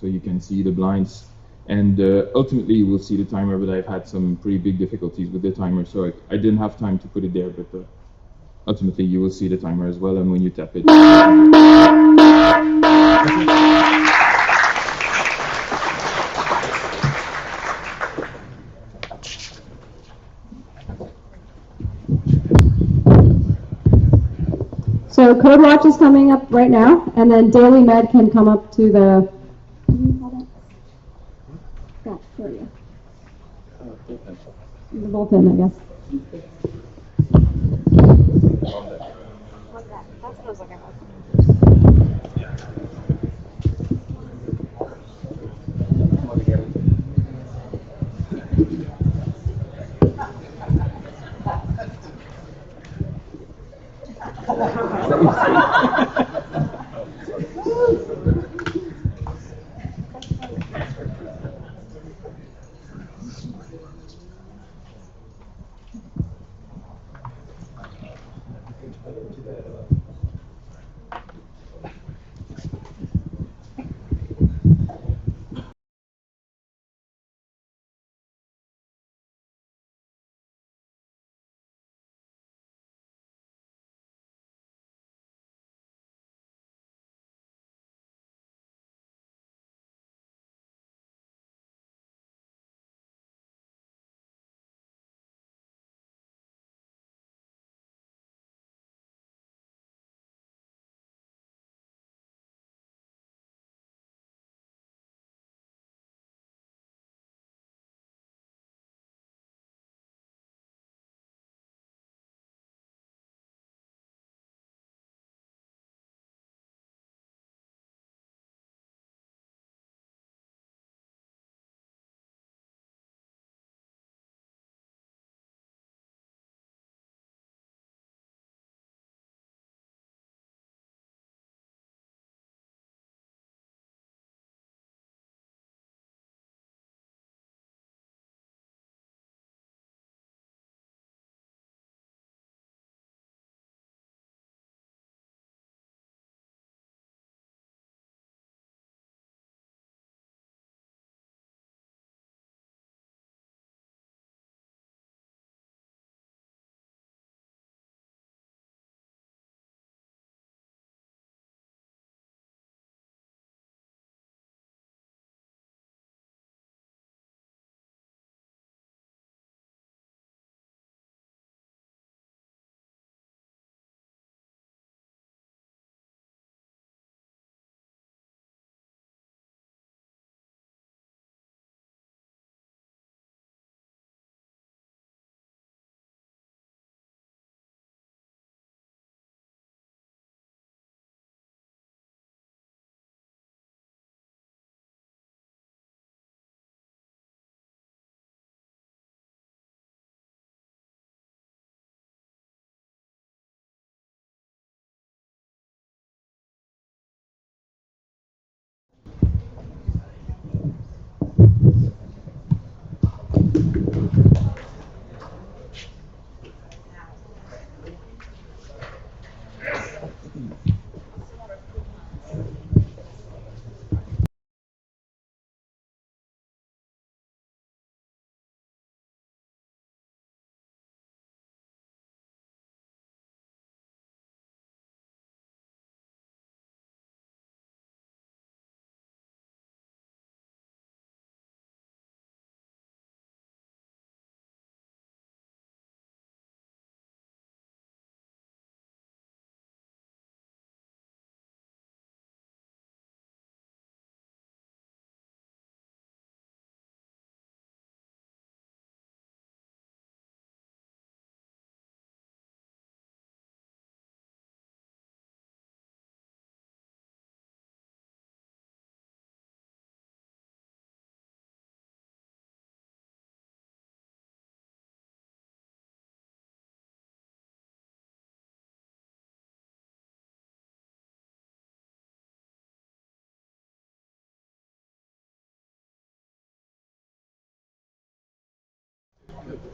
so you can see the blinds. And ultimately, you will see the timer, but I've had some pretty big difficulties with the timer, so I didn't have time to put it there, but ultimately you will see the timer as well, and when you tap it. So Code Watch is coming up right now, and then Daily Med can come up to the. Yeah, there we go. The bullpen, I guess. That's what I was looking for.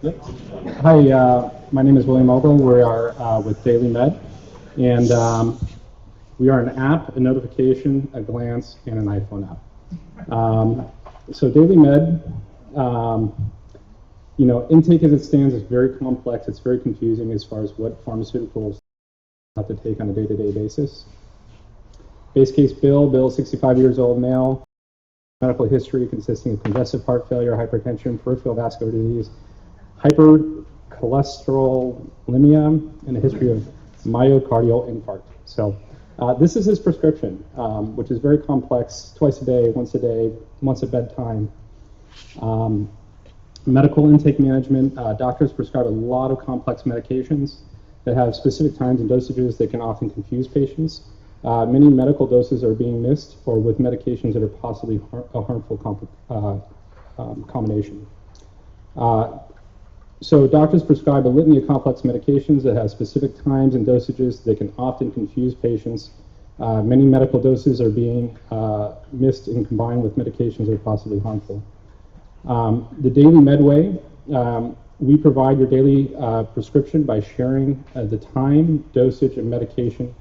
Yep. Hi, my name is William Ogle. We are with Daily Med, and we are an app, a notification, a glance, and an iPhone app. So Daily Med, intake as it stands is very complex. It's very confusing as far as what pharmaceuticals have to take on a day-to-day basis. Base case Bill, 65 years old, male, medical history consisting of congestive heart failure, hypertension, peripheral vascular disease, hypercholesterolemia, and a history of myocardial infarct. So this is his prescription, which is very complex, twice a day, once at bedtime. Medical intake management, doctors prescribe a lot of complex medications that have specific times and dosages that can often confuse patients. Many medical doses are being missed or with medications that are possibly a harmful combination. So doctors prescribe a litany of complex medications that have specific times and dosages that can often confuse patients. Many medical doses are being missed and combined with medications that are possibly harmful. The Daily Medway, we provide your daily prescription by sharing the time, dosage, and medication,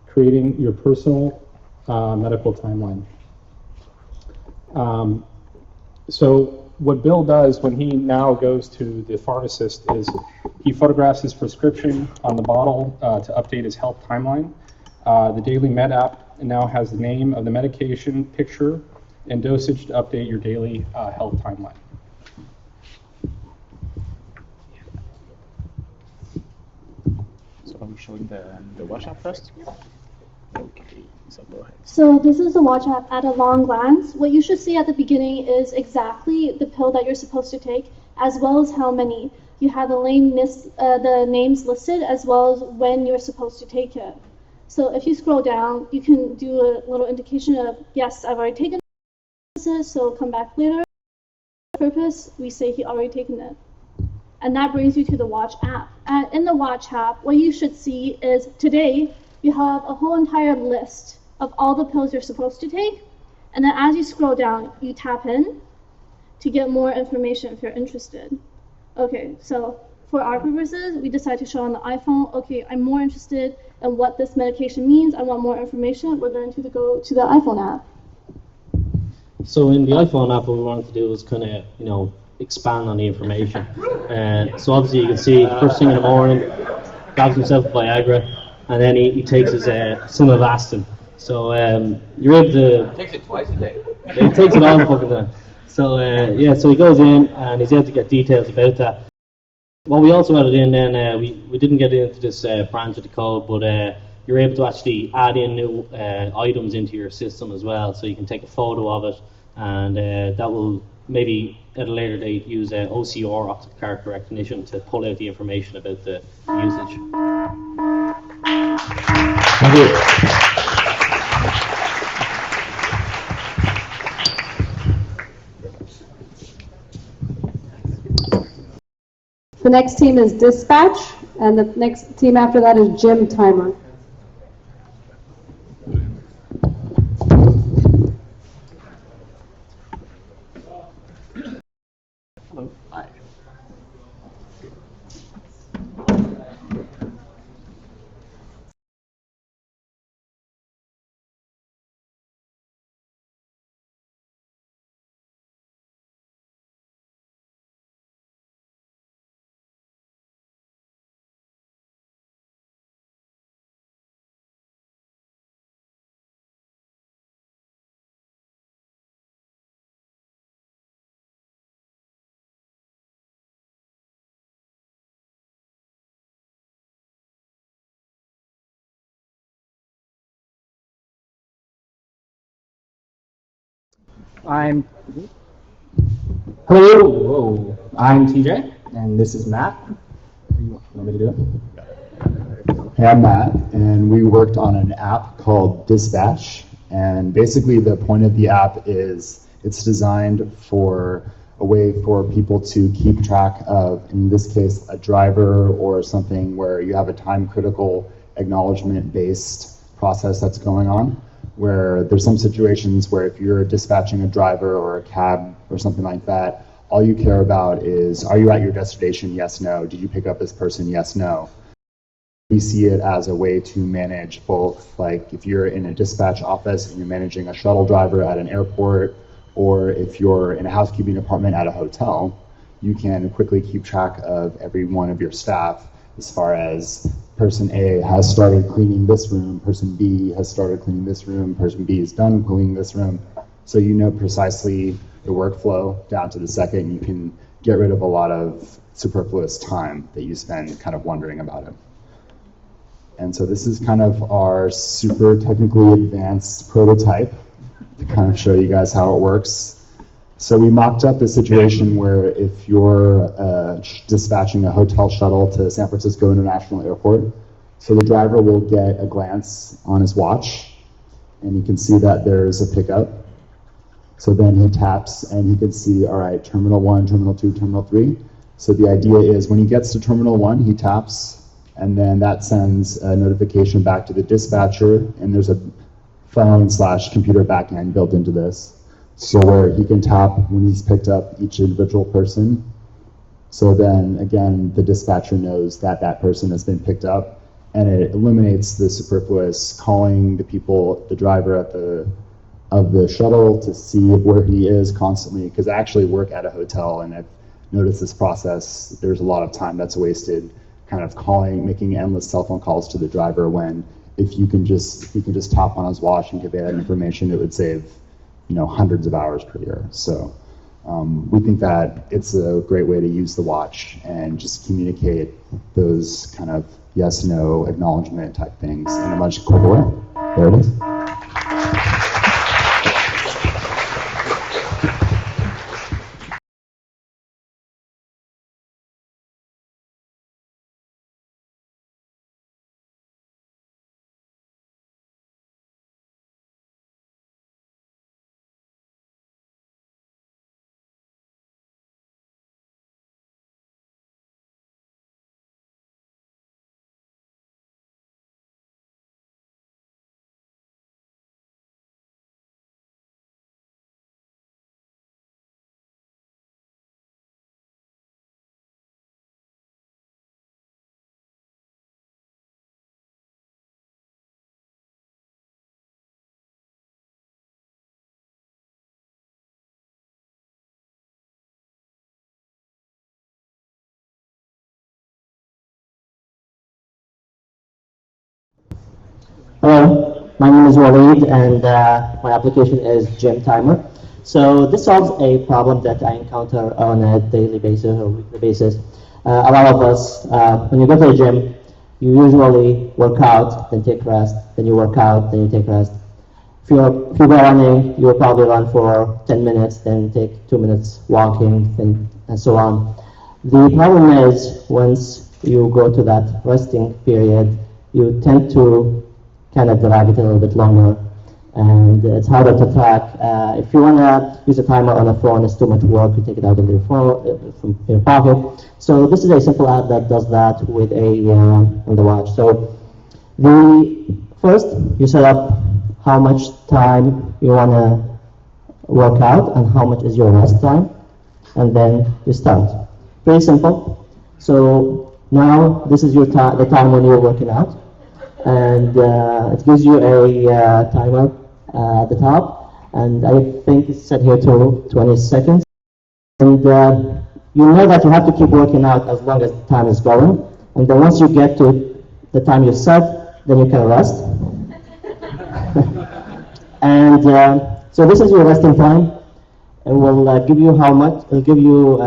creating your personal medical timeline. So what Bill does when he now goes to the pharmacist is he photographs his prescription on the bottle to update his health timeline. The Daily Med app now has the name of the medication, picture, and dosage to update your daily health timeline. So are we showing the watch app first? Okay, so go ahead. So this is the watch app at a long glance. What you should see at the beginning is exactly the pill that you're supposed to take, as well as how many. You have the names listed, as well as when you're supposed to take it. So if you scroll down, you can do a little indication of, yes, I've already taken it, so come back later. For purpose, we say he already taken it. And that brings you to the watch app. And in the watch app, what you should see is today, you have a whole entire list of all the pills you're supposed to take. And then as you scroll down, you tap in to get more information if you're interested. Okay, so for our purposes, we decided to show on the iPhone, okay, I'm more interested in what this medication means. I want more information. We're going to go to the iPhone app. So in the iPhone app, what we wanted to do was kind of, expand on the information. So obviously you can see first thing in the morning, grabs himself a Viagra, and then he takes his Simavastin. So you're able to... He takes it twice a day. He takes it all the fucking time. So so he goes in and he's able to get details about that. What we also added in then, we didn't get into this branch of the code, but you're able to actually add in new items into your system as well. So you can take a photo of it, and that will maybe at a later date use OCR, optical character recognition, to pull out the information about the usage. Thank you. The next team is Dispatch, and the next team after that is Gym Timer. Hello. Hi. Hello, I'm TJ, and this is Matt. You want me to do it? Hey, I'm Matt, and we worked on an app called Dispatch, and basically the point of the app is it's designed for a way for people to keep track of, in this case, a driver or something where you have a time-critical acknowledgement-based process that's going on, where there's some situations where if you're dispatching a driver or a cab or something like that, all you care about is, are you at your destination? Yes, no. Did you pick up this person? Yes, no. We see it as a way to manage both, like if you're in a dispatch office and you're managing a shuttle driver at an airport, or if you're in a housekeeping department at a hotel, you can quickly keep track of every one of your staff as far as person A has started cleaning this room, person B has started cleaning this room, person B is done cleaning this room. So you know precisely the workflow down to the second. You can get rid of a lot of superfluous time that you spend kind of wondering about it. And so this is kind of our super technically advanced prototype to kind of show you guys how it works. So we mocked up a situation where if you're dispatching a hotel shuttle to San Francisco International Airport, so the driver will get a glance on his watch, and you can see that there's a pickup. So then he taps, and he can see, all right, Terminal 1, Terminal 2, Terminal 3. So the idea is when he gets to Terminal 1, he taps, and then that sends a notification back to the dispatcher, and there's a phone/computer backend built into this. So where he can tap when he's picked up each individual person. So then again, the dispatcher knows that that person has been picked up, and it eliminates the superfluous calling the people, the driver of the shuttle to see where he is constantly, because I actually work at a hotel and I've noticed this process. There's a lot of time that's wasted kind of calling, making endless cell phone calls to the driver, when if you can just tap on his watch and give that information, it would save, you know, hundreds of hours per year. So we think that it's a great way to use the watch and just communicate those kind of yes, no, acknowledgement type things in a much quicker way. There it is. Hello, my name is Waleed, and my application is Gym Timer. So this solves a problem that I encounter on a daily basis or weekly basis. A lot of us, when you go to the gym, you usually work out, then take rest, then you work out, then you take rest. If you go running, you will probably run for 10 minutes, then take 2 minutes walking, and so on. The problem is once you go to that resting period, you tend to kind of drag it a little bit longer, and it's harder to track. If you want to use a timer on a phone, it's too much work. You take it out of your phone, from your pocket. So this is a simple app that does that with on the watch. So first, you set up how much time you want to work out and how much is your rest time, and then you start. Pretty simple. So now this is the time when you're working out. And it gives you a timer at the top, and I think it's set here to 20 seconds. And you know that you have to keep working out as long as the time is going, and then once you get to the time you set, then you can rest. And so this is your resting time. It will give you how much, it will give you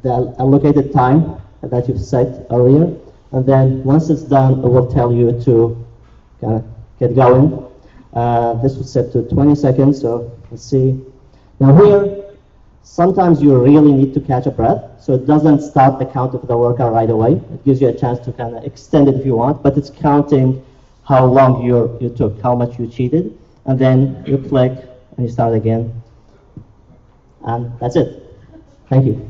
the allocated time that you've set earlier. And then once it's done, it will tell you to kind of get going. This was set to 20 seconds, so let's see. Now here, sometimes you really need to catch a breath, so it doesn't start the count of the workout right away. It gives you a chance to kind of extend it if you want, but it's counting how long you took, how much you cheated, and then you click and you start again. And that's it. Thank you.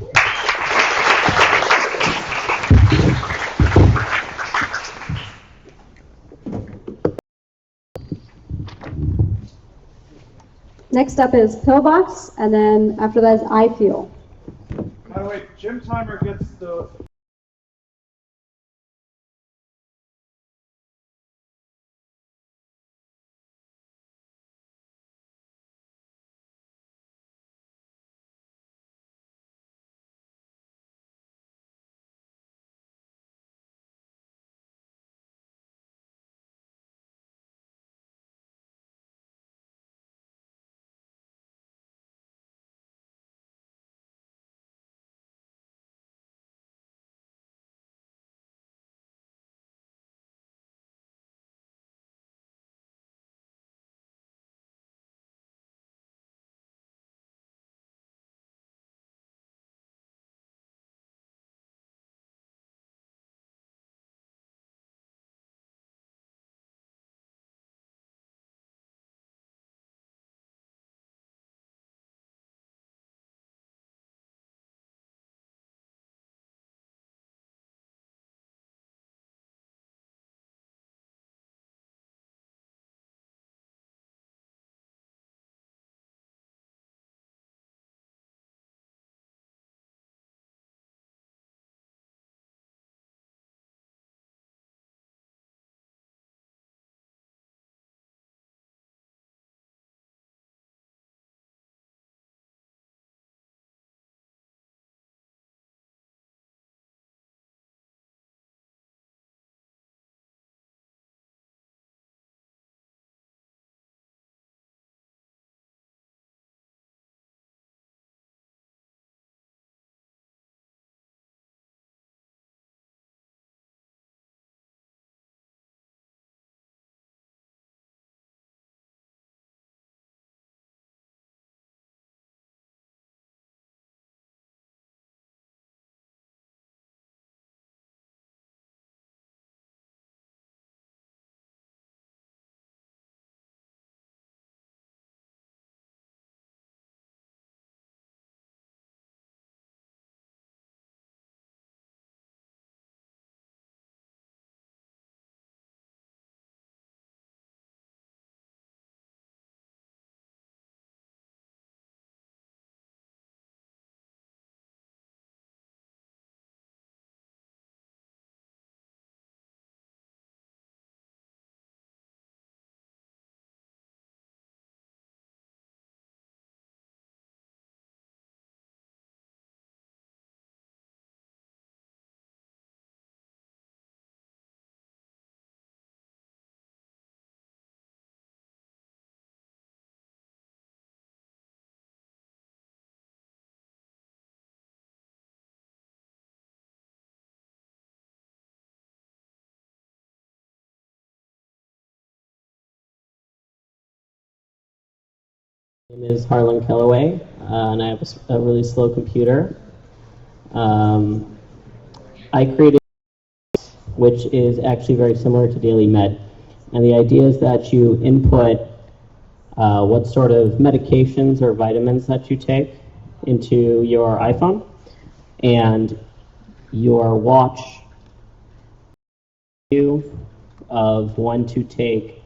Next up is Pillbox, and then after that is iFeel. By the way, Gym Timer gets the My name is Harlan Kellaway, and I have a really slow computer. I created which is actually very similar to Daily Med. And the idea is that you input what sort of medications or vitamins that you take into your iPhone, and your watch of when to take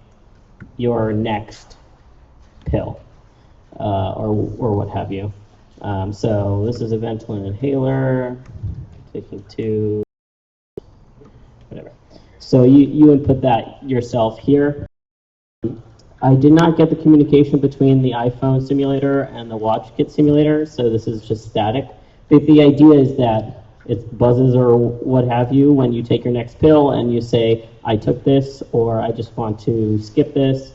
your next pill or what have you. So this is a Ventolin inhaler, taking 2, whatever. So you input that yourself here. I did not get the communication between the iPhone simulator and the WatchKit simulator, so this is just static. But the idea is that it buzzes or what have you when you take your next pill and you say, I took this, or I just want to skip this.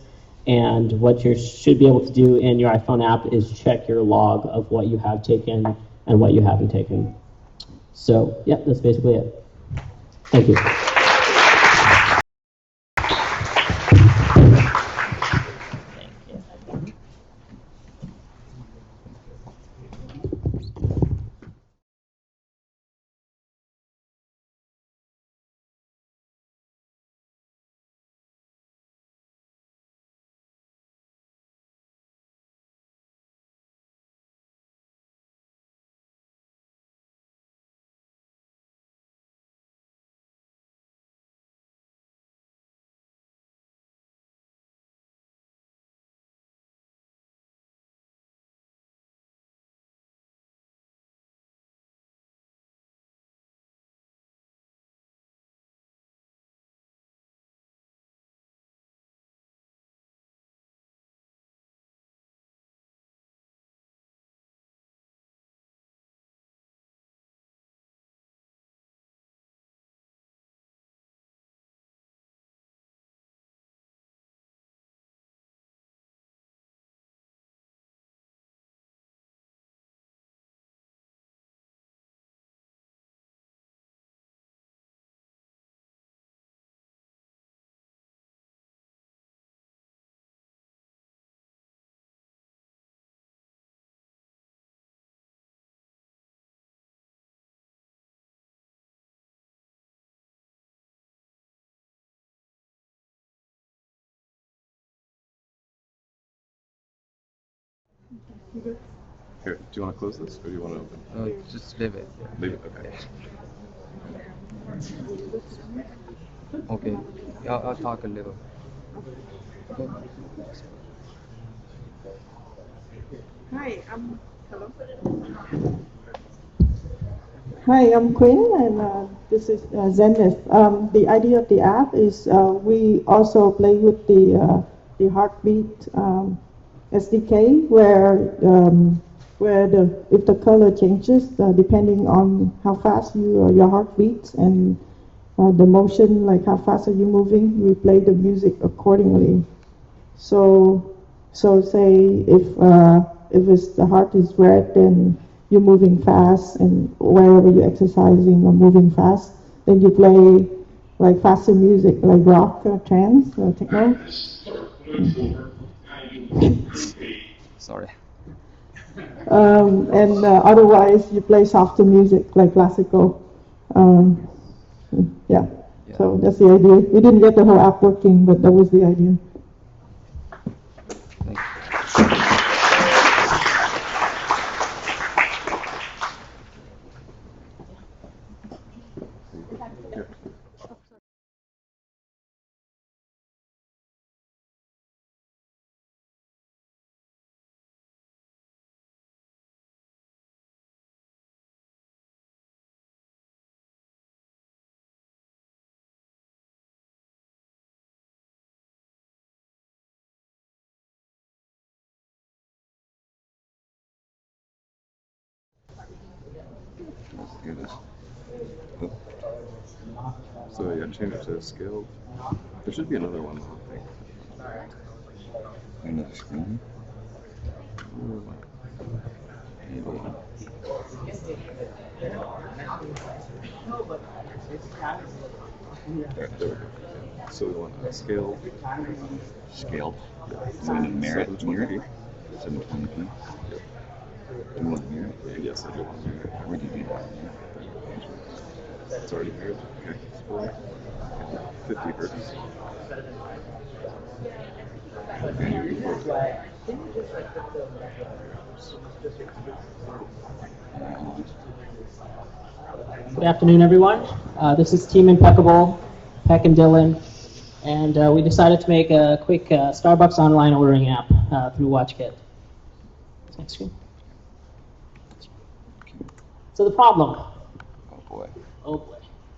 And what you should be able to do in your iPhone app is check your log of what you have taken and what you haven't taken. So, yeah, that's basically it. Thank you. Here, do you want to close this, or do you want to open? Just leave it. Leave it. Okay. Okay. I'll talk a little. Hi, I'm Quinn, and this is Zenith. The idea of the app is we also play with the heartbeat SDK, where if the color changes depending on how fast your heart beats and the motion, like how fast are you moving, we play the music accordingly. So say if the heart is red, then you're moving fast, and wherever you're exercising or moving fast, then you play like faster music, like rock or trance or techno. Sorry. And otherwise, you play softer music, like classical. Yeah. So that's the idea. We didn't get the whole app working, but that was the idea. Thank you. Hear this? Oh. So yeah, change it to scale. There should be another one though, I think. Another scale? Alright, there we go. So we want a scale. Scaled. Yeah. Merit. 720p. 720p. Yep. Do you want to hear it? Yes, I do want to hear it. Where do you need that? It's already paired. Okay. 50 hertz. Good afternoon, everyone. This is Team Impeccable, Peck and Dylan, and we decided to make a quick Starbucks online ordering app through WatchSet. Next screen. So the problem. Oh boy. Oh boy.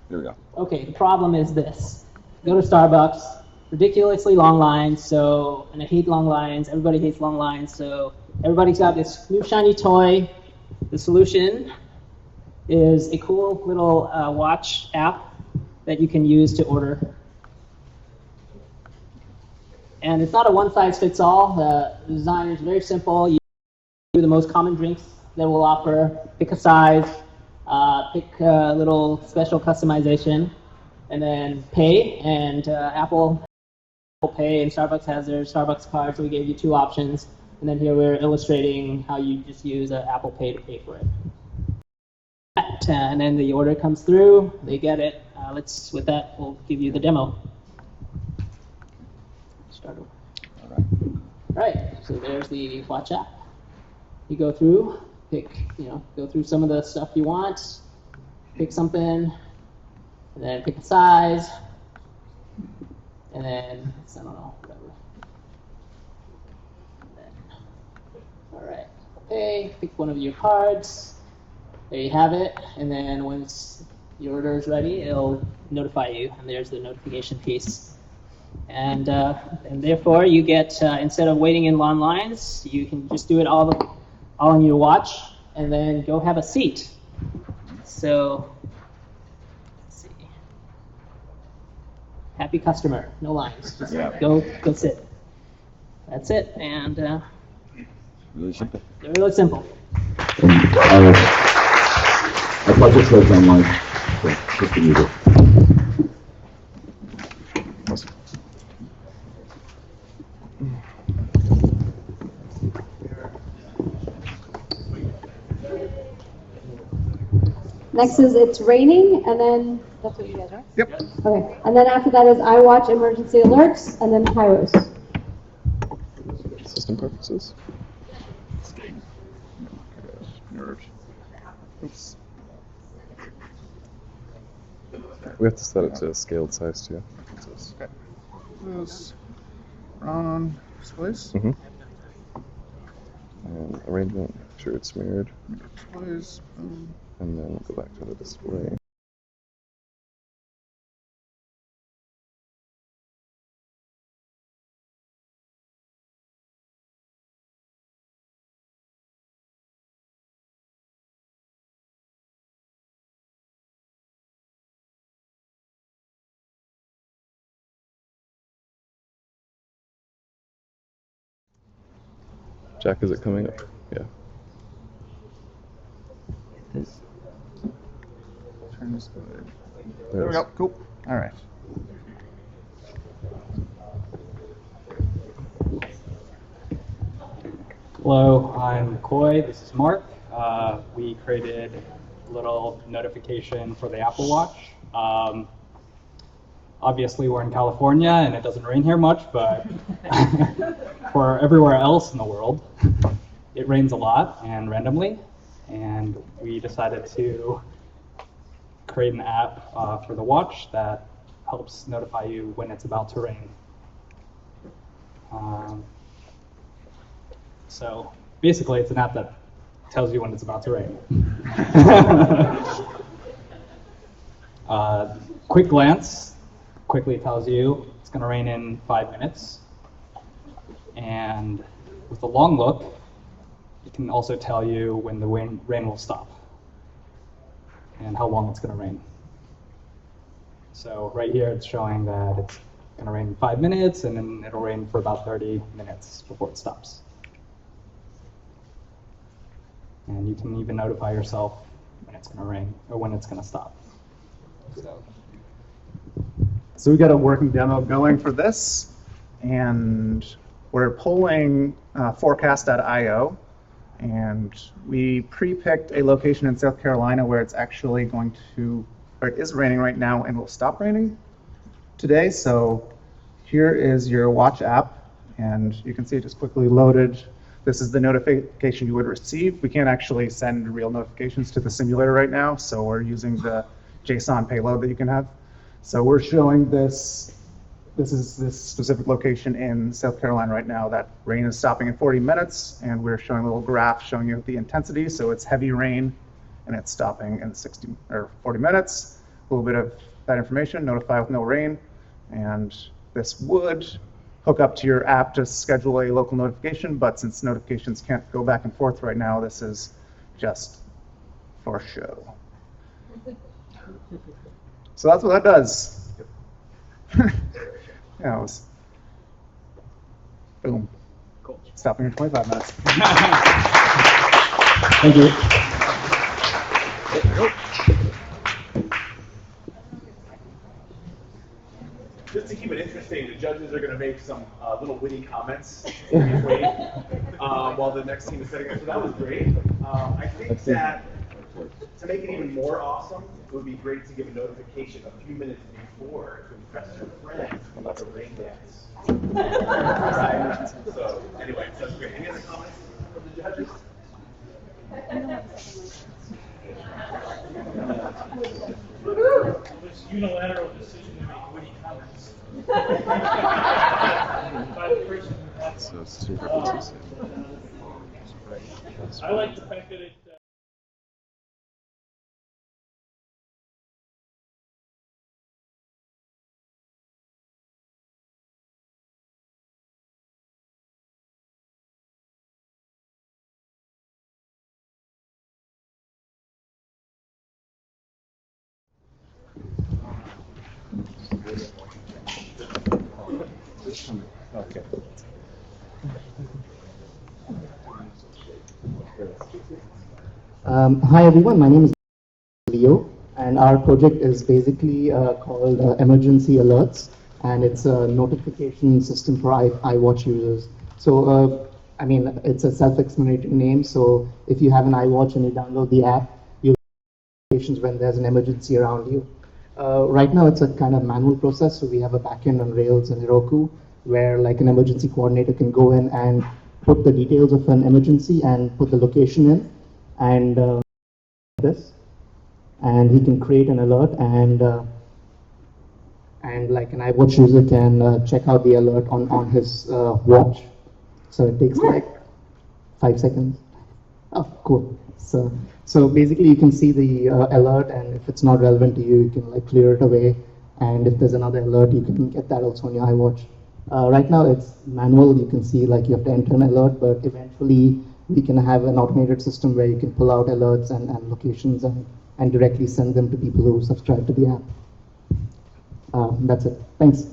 Here we go. Okay, the problem is this. Go to Starbucks, ridiculously long lines, and I hate long lines. Everybody hates long lines, so everybody's got this new shiny toy. The solution is a cool little watch app that you can use to order. And it's not a one-size-fits-all. The design is very simple. You do the most common drinks that we'll offer, pick a size, pick a little special customization, and then pay. And Apple Pay and Starbucks has their Starbucks card, so we gave you two options. And then here we're illustrating how you just use Apple Pay to pay for it. And then the order comes through, they get it. With that, we'll give you the demo. Start over. All right, so there's the watch app. You go through, go through some of the stuff you want, pick something, and then pick a size, and then, I don't know, whatever. And then, all right, okay, pick one of your cards. There you have it, and then once your order is ready, it'll notify you, and there's the notification piece. And therefore, you get, instead of waiting in long lines, you can just do it all on your watch, and then go have a seat. So, let's see. Happy customer, no lines. Just go sit. That's it, and Really simple. really simple. I thought this was online, so just to use it. Awesome. Next is it's raining, and then that's what you guys, right? Yep. Okay, and then after that is I watch emergency alerts, and then Kairos. System preferences. Nerd. Oops. We have to set it to scaled size too. Okay. This on displays. Mm-hmm. And arrangement, make sure it's mirrored. Displays. And then go back to the display. Jack, is it coming up? Yeah. Turn this good. There we go. Cool. All right. Hello, I'm Coy. This is Mark. We created a little notification for the Apple Watch. Obviously, we're in California and it doesn't rain here much, but for everywhere else in the world, it rains a lot and randomly. And we decided to create an app for the watch that helps notify you when it's about to rain. So basically, it's an app that tells you when it's about to rain. Quick glance quickly tells you it's going to rain in 5 minutes. And with a long look, it can also tell you when the rain will stop and how long it's going to rain. So right here, it's showing that it's going to rain in 5 minutes, and then it'll rain for about 30 minutes before it stops. And you can even notify yourself when it's going to rain or when it's going to stop. So we got a working demo going for this, and we're pulling forecast.io, and we pre-picked a location in South Carolina where it's actually going to, or it is raining right now and will stop raining today. So here is your watch app, and you can see it just quickly loaded. This is the notification you would receive. We can't actually send real notifications to the simulator right now, so we're using the JSON payload that you can have. So we're showing this. This is this specific location in South Carolina right now. That rain is stopping in 40 minutes, and we're showing a little graph showing you the intensity. So it's heavy rain, and it's stopping in 60 or 40 minutes. A little bit of that information, notify with no rain, and this would hook up to your app to schedule a local notification, but since notifications can't go back and forth right now, this is just for show. So that's what that does. Yeah, it was, boom. Cool. Stopping in 25 minutes. Thank you. Just to keep it interesting, the judges are going to make some little witty comments in between while the next team is setting up. So that was great. I think that to make it even more awesome, it would be great to give a notification a few minutes before to impress your friends about the rain dance. Right? So anyway, that's great. Any other comments from the judges? It's unilateral decision to make witty comments. By the person who has So super consistent. I like the fact that it. Okay. Hi everyone, my name is Leo, and our project is basically called Emergency Alerts, and it's a notification system for iWatch users. So, I mean, it's a self-explanatory name, so if you have an iWatch and you download the app, you'll get notifications when there's an emergency around you. Right now, it's a kind of manual process, so we have a backend on Rails and Heroku, where like an emergency coordinator can go in and put the details of an emergency and put the location in, and this, and he can create an alert, and like an iWatch user can check out the alert on his watch. So it takes like 5 seconds. Oh, cool. So basically you can see the alert, and if it's not relevant to you, you can like clear it away. And if there's another alert, you can get that also on your iWatch. Right now it's manual. You can see like you have to enter an alert, but eventually we can have an automated system where you can pull out alerts and locations and directly send them to people who subscribe to the app. That's it. Thanks.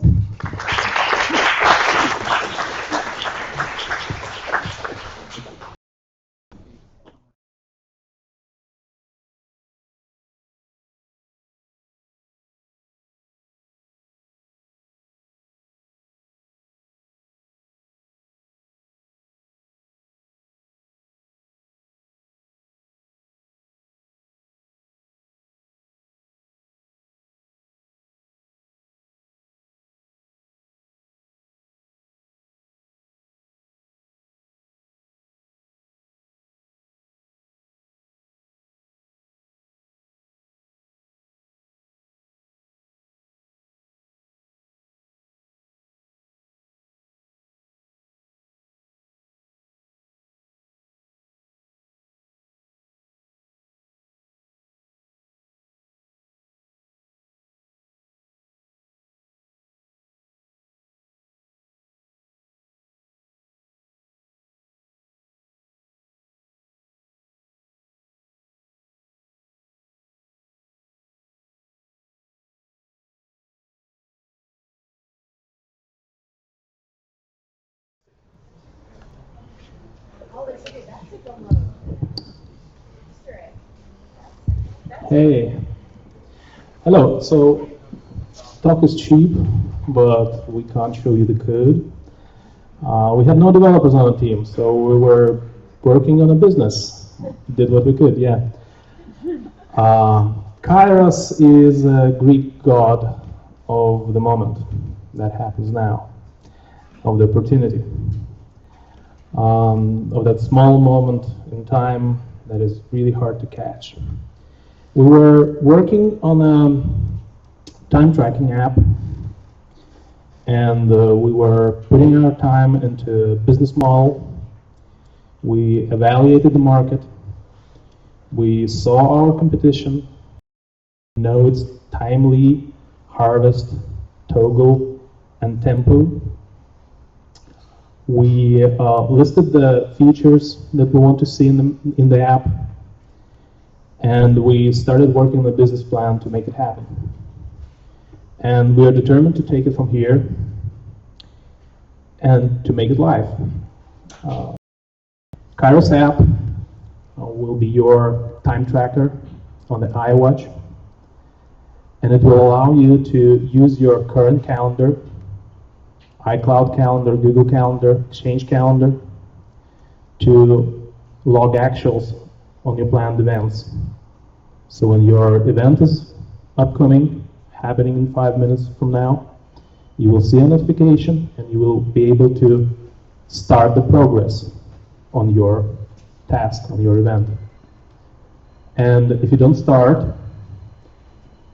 Hey. Hello. So talk is cheap, but we can't show you the code. We had no developers on the team, so we were working on a business. Did what we could, yeah. Kairos is a Greek god of the moment that happens now, of the opportunity, of that small moment in time that is really hard to catch. We were working on a time tracking app, and we were putting our time into business model. We evaluated the market. We saw our competition, nodes, timely, harvest, toggle, and tempo. We listed the features that we want to see in the app, and we started working on a business plan to make it happen. And we are determined to take it from here and to make it live. Kairos app will be your time tracker on the iWatch, and it will allow you to use your current calendar, iCloud calendar, Google Calendar, Exchange calendar, to log actuals on your planned events. So when your event is upcoming, happening in 5 minutes from now, you will see a notification and you will be able to start the progress on your task, on your event. And if you don't start,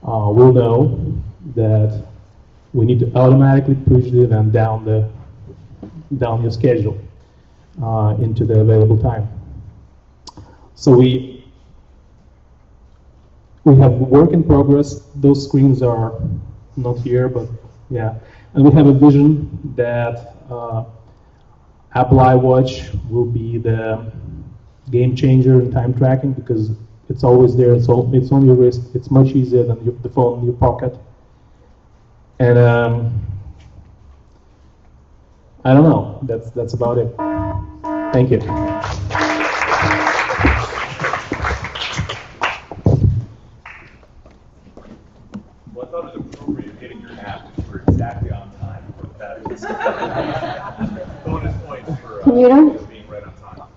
we'll know that we need to automatically push the event down your schedule into the available time. So we have work in progress. Those screens are not here, but yeah. And we have a vision that Apple iWatch will be the game changer in time tracking, because it's always there. It's on your wrist. It's much easier than the phone in your pocket. And I don't know. That's about it. Thank you. Well, I thought it was appropriate getting your app for exactly on time. That is bonus points for being right on time.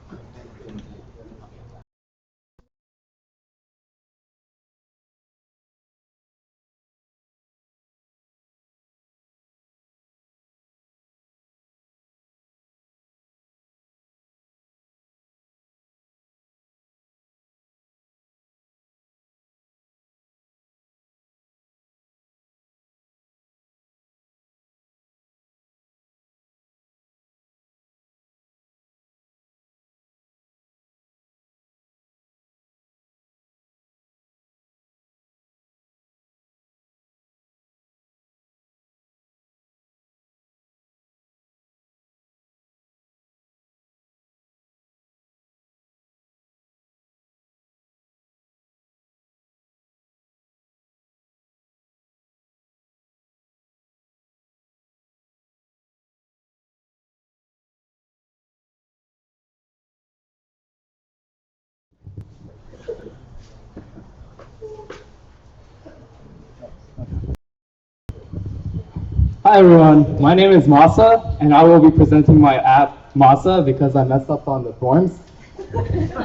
Hi everyone, my name is Massa, and I will be presenting my app Massa because I messed up on the forms.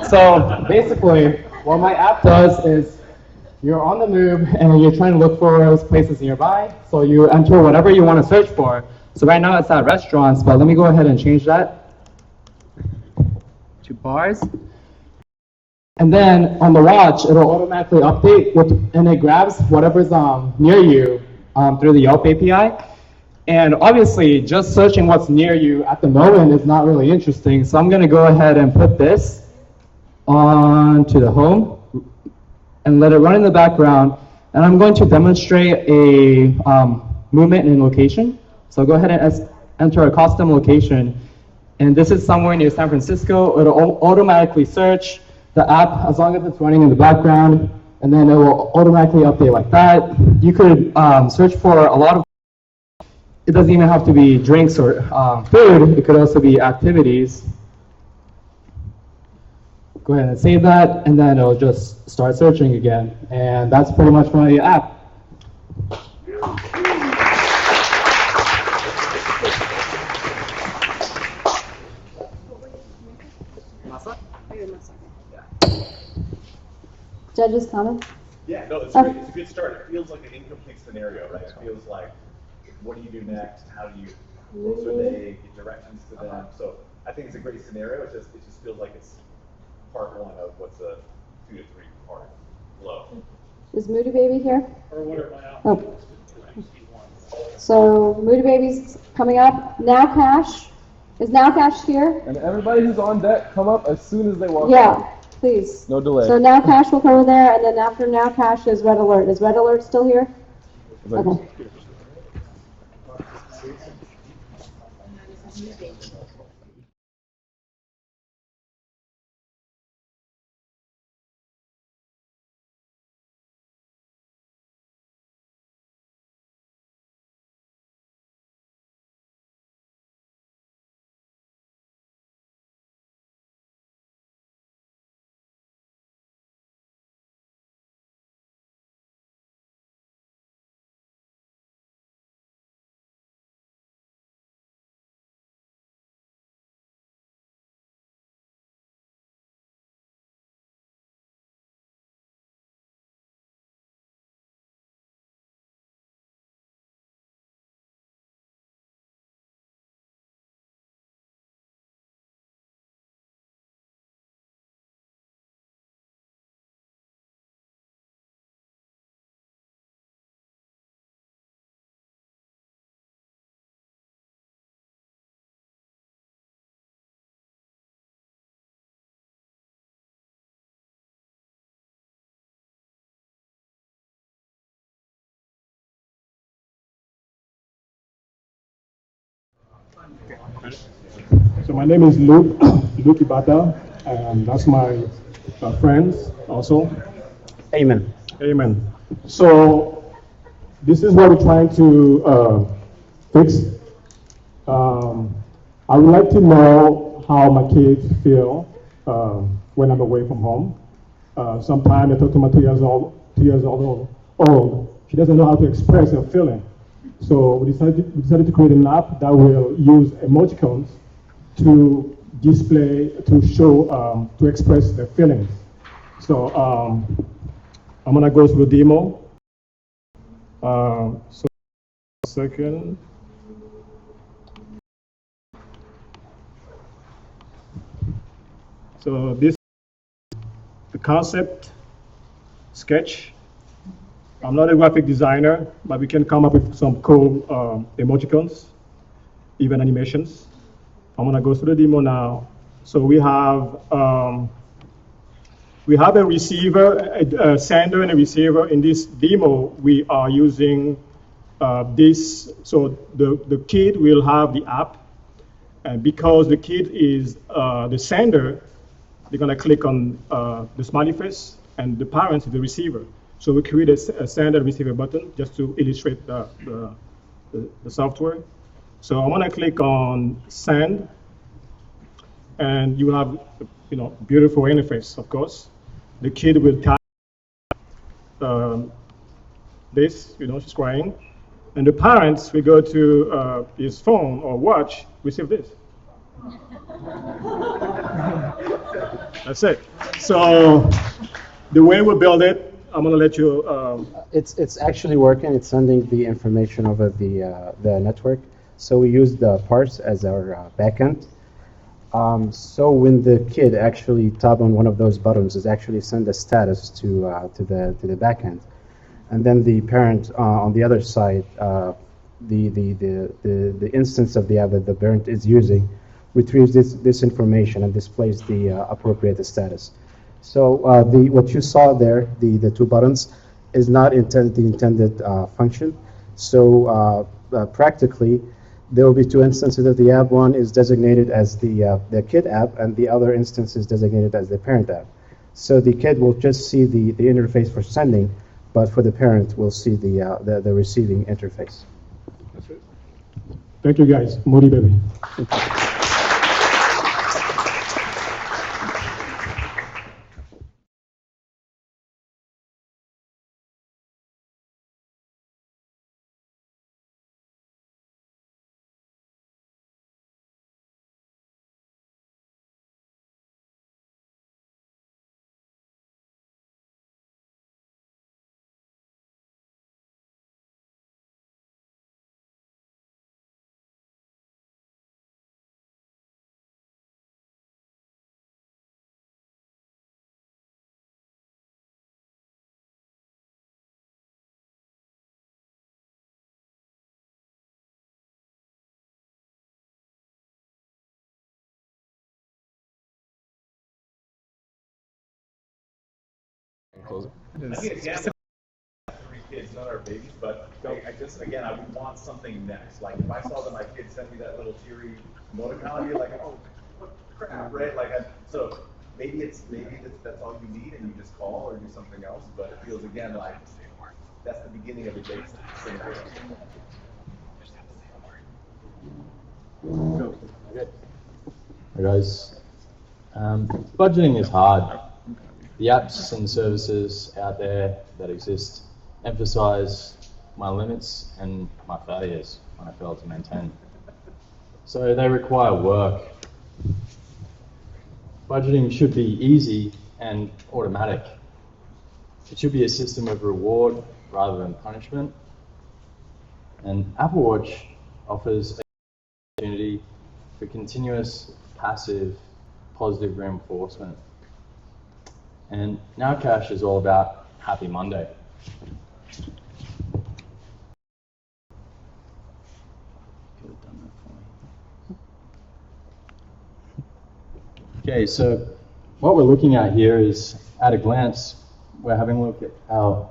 So basically, what my app does is you're on the move and you're trying to look for those places nearby, so you enter whatever you want to search for. So right now it's at restaurants, but let me go ahead and change that to bars. And then on the watch, it'll automatically update, and it grabs whatever's near you through the Yelp API. And obviously, just searching what's near you at the moment is not really interesting. So I'm going to go ahead and put this onto the home and let it run in the background. And I'm going to demonstrate a movement and location. So go ahead and enter a custom location. And this is somewhere near San Francisco. It'll automatically search the app as long as it's running in the background. And then it will automatically update like that. You could search for a lot of. It doesn't even have to be drinks or food. It could also be activities. Go ahead and save that, and then it'll just start searching again. And that's pretty much my app. judges' comment? Yeah, no, it's Oh. great. It's a good start. It feels like an incomplete scenario, right? It feels like, what do you do next? How do you close their day, get directions to them? So I think it's a great scenario. It just feels like it's part one of what's a 2 to 3 part flow. Is Moody Baby here? Or what are my Oh. options? So Moody Baby's coming up. Now Cash. Is Now Cash here? And everybody who's on deck, come up as soon as they walk Yeah, out. please. No delay. So Now Cash will come over there, and then after Now Cash is Red Alert. Is Red Alert still here? Okay. So my name is Luke, Luke Ibata, and that's my friends also. Amen. Amen. So this is what we're trying to fix. I would like to know how my kids feel when I'm away from home. Sometimes I talk to my 2 years old. She doesn't know how to express her feeling. So we decided to create an app that will use emoticons to display, to show, to express their feelings. So I'm gonna go through the demo. So second. So this is the concept sketch. I'm not a graphic designer, but we can come up with some cool emoticons, even animations. I'm gonna go through the demo now. So we have a receiver, a sender and a receiver. In this demo, we are using this. So the kid will have the app, and because the kid is the sender, they're gonna click on the smiley face, and the parents is the receiver. So we create a send and receiver button just to illustrate the software. So I'm gonna click on send, and you will have beautiful interface, of course. The kid will type this, she's crying, and the parents will go to his phone or watch, receive this. That's it. So the way we build it, I'm gonna let you. It's actually working. It's sending the information over the network. So we use the parts as our backend. So when the kid actually tap on one of those buttons, it actually send a status to the backend, and then the parent on the other side, the instance of the app that the parent is using, retrieves this information and displays the appropriate status. So what you saw there, the 2 buttons, is not the intended function. So practically, there will be 2 instances of the app. One is designated as the kid app, and the other instance is designated as the parent app. So the kid will just see the interface for sending, but for the parent, will see the receiving interface. That's it. Thank you, guys. Moody baby. close it. I think example, 3 kids, not our babies, but I just, again, I would want something next. Like if I saw that my kid sent me that little teary emoticon, I'd be like, oh, what crap, right? Like, so maybe that's all you need, and you just call or do something else. But it feels again like that's the beginning of a great scenario. Hey guys, budgeting is hard. The apps and services out there that exist emphasize my limits and my failures when I fail to maintain. So they require work. Budgeting should be easy and automatic. It should be a system of reward rather than punishment. And Apple Watch offers an opportunity for continuous, passive, positive reinforcement. And Now Cash is all about Happy Monday. Okay, so what we're looking at here is, at a glance, we're having a look at our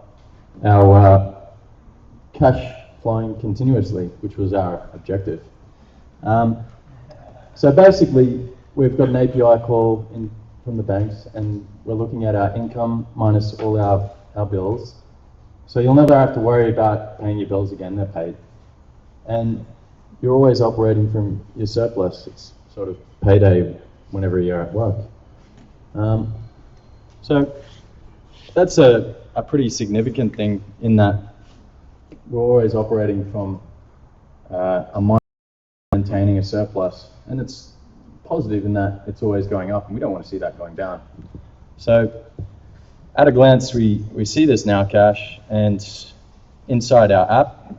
cash flowing continuously, which was our objective. So basically, we've got an API call in from the banks, and we're looking at our income minus all our bills. So you'll never have to worry about paying your bills again, they're paid. And you're always operating from your surplus. It's sort of payday whenever you're at work. So that's a pretty significant thing in that we're always operating from maintaining a surplus, and it's positive in that it's always going up, and we don't want to see that going down. So at a glance, we see this Now Cash, and inside our app,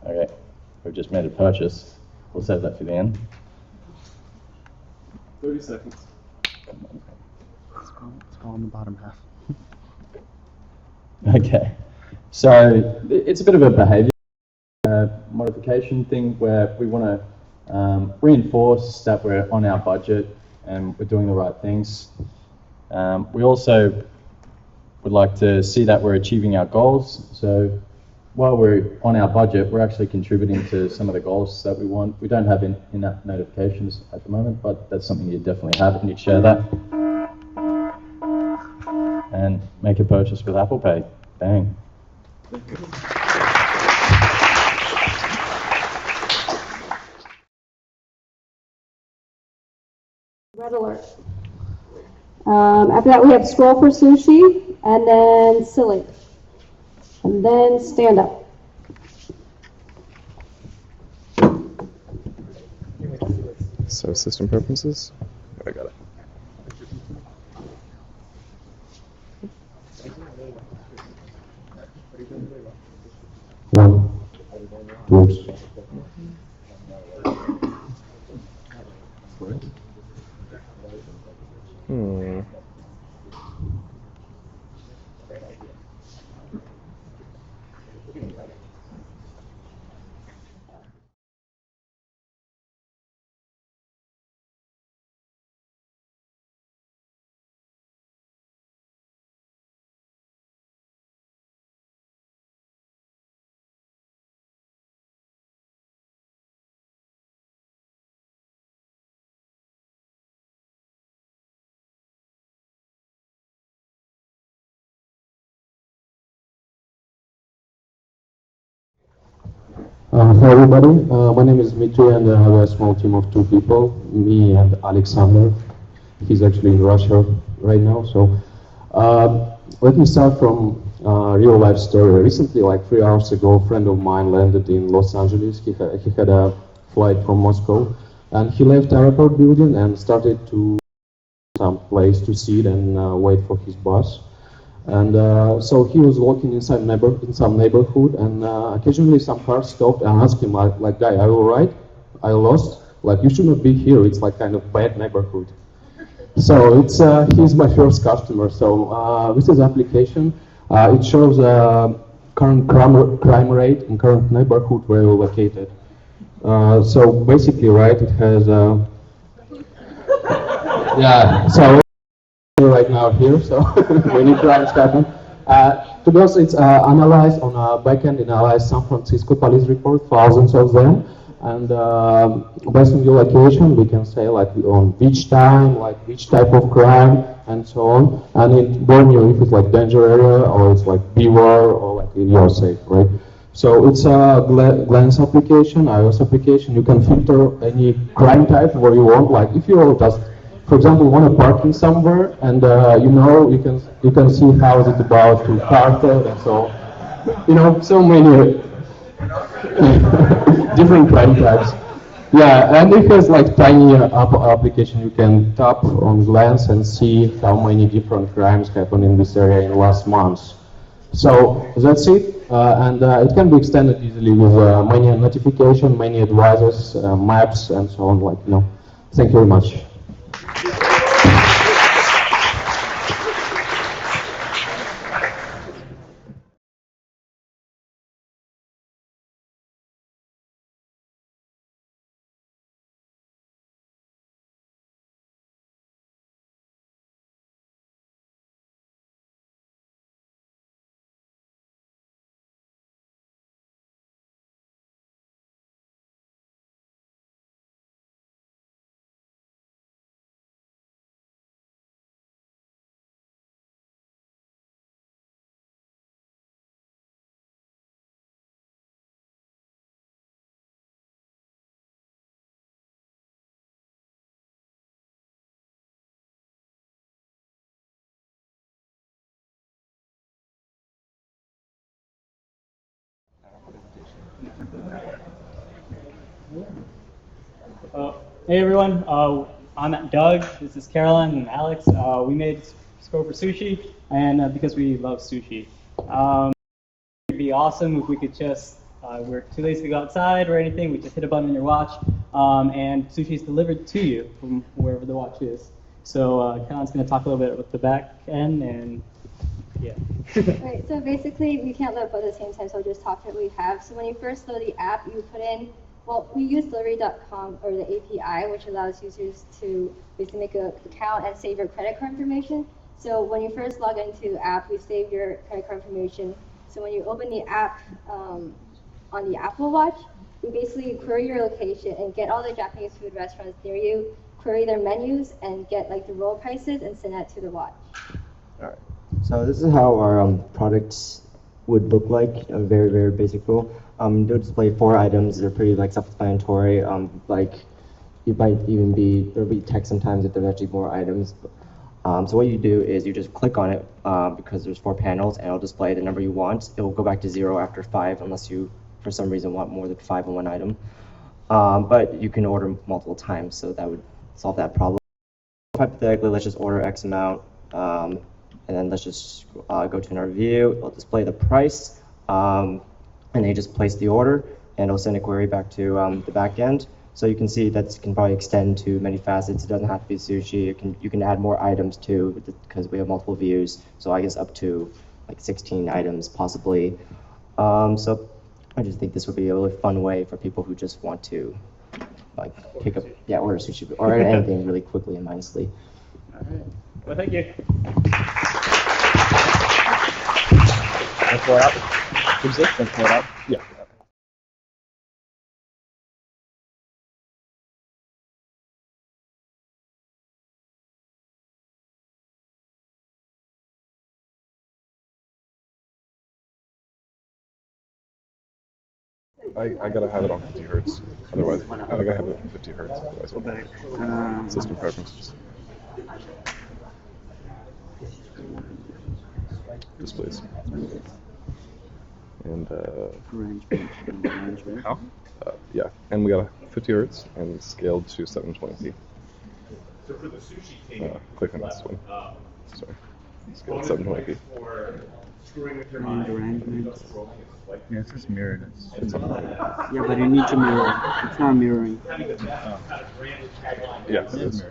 okay, we've just made a purchase. We'll save that for the end. 30 seconds. It's all in the bottom half. Okay, so it's a bit of a behavior modification thing where we want to reinforce that we're on our budget and we're doing the right things. We also would like to see that we're achieving our goals. So while we're on our budget, we're actually contributing to some of the goals that we want. We don't have in-app notifications at the moment, but that's something you definitely have, and you share that. And make a purchase with Apple Pay. Bang. Red alert. After that, we have scroll for sushi, and then silly, and then stand up. So system preferences. I got it. Works. Hi everybody, my name is Dmitry and I have a small team of 2 people, me and Alexander. He's actually in Russia right now, so let me start from a real life story. Recently, like 3 hours ago, a friend of mine landed in Los Angeles. He had a flight from Moscow, and he left airport building and started to some place to sit and wait for his bus. And so he was walking in some neighborhood, and occasionally some cars stopped and asked him, like, guy, are you alright? Are you lost? Like, you should not be here. It's like kind of bad neighborhood. So it's he's my first customer. So with this application, it shows current crime rate in current neighborhood where you're located. So basically, right, it has Yeah, so right now here, so we need to understand. To be honest, it's analyzed on a backend, analyzed San Francisco police report, thousands of them, and based on your location, we can say like on which time, like which type of crime, and so on. And in Borneo, if it's like danger area, or it's like beware, or like in your safe, right? So it's a glance application, iOS application. You can filter any crime type where you want. Like if you just, for example, you want to parking somewhere, and you can see how is it about to cartel and so, so many different crime types. Yeah, and it has like tiny application. You can tap on glance and see how many different crimes happened in this area in last months. So that's it, and it can be extended easily with many notifications, many advisors, maps, and so on. Thank you very much. Hey everyone, I'm Doug, this is Caroline and Alex. We made Scope for Sushi, and because we love sushi. It'd be awesome if we could just, we're too lazy to go outside or anything, we just hit a button on your watch, and sushi is delivered to you from wherever the watch is. So Caroline's going to talk a little bit about the back end, and yeah. Right, so basically we can't load both at the same time, so I'll just talk to what we have. So when you first load the app, you put in, well, we use delivery.com or the API, which allows users to basically make an account and save your credit card information. So when you first log into the app, we save your credit card information. So when you open the app on the Apple Watch, we basically query your location and get all the Japanese food restaurants near you, query their menus, and get like the roll prices and send that to the watch. All right. So this is how our products would look like, a very, very basic rule. They'll display 4 items. They're pretty like self-explanatory. Like it might even be, there'll be text sometimes if there's actually more items. So what you do is you just click on it because there's 4 panels, and it'll display the number you want. It will go back to 0 after 5 unless you, for some reason, want more than 5 in one item. But you can order multiple times, so that would solve that problem. Hypothetically, let's just order X amount, and then let's just go to another view. It'll display the price, and they just place the order, and it'll send a query back to the back end. So you can see that it can probably extend to many facets. It doesn't have to be sushi. You can add more items too, because we have multiple views. So I guess up to like 16 items possibly. So I just think this would be a really fun way for people who just want to like pick up, order sushi or anything really quickly and mindlessly. All right. Well, thank you. Let's pull it out. Let's pull it out. Yeah. I gotta have it on 50 hertz. Otherwise, I gotta have it on 50 hertz. Otherwise, system preferences. Displays. And how? Yeah, and we got 50 hertz and scaled to 720p. So for the sushi team, Click on this one. Sorry. Scaled 720p. Screwing with your And mind. arrangement. Yeah, it's just mirrored. Yeah, but you need to mirror. It's not mirroring. Yeah, it is.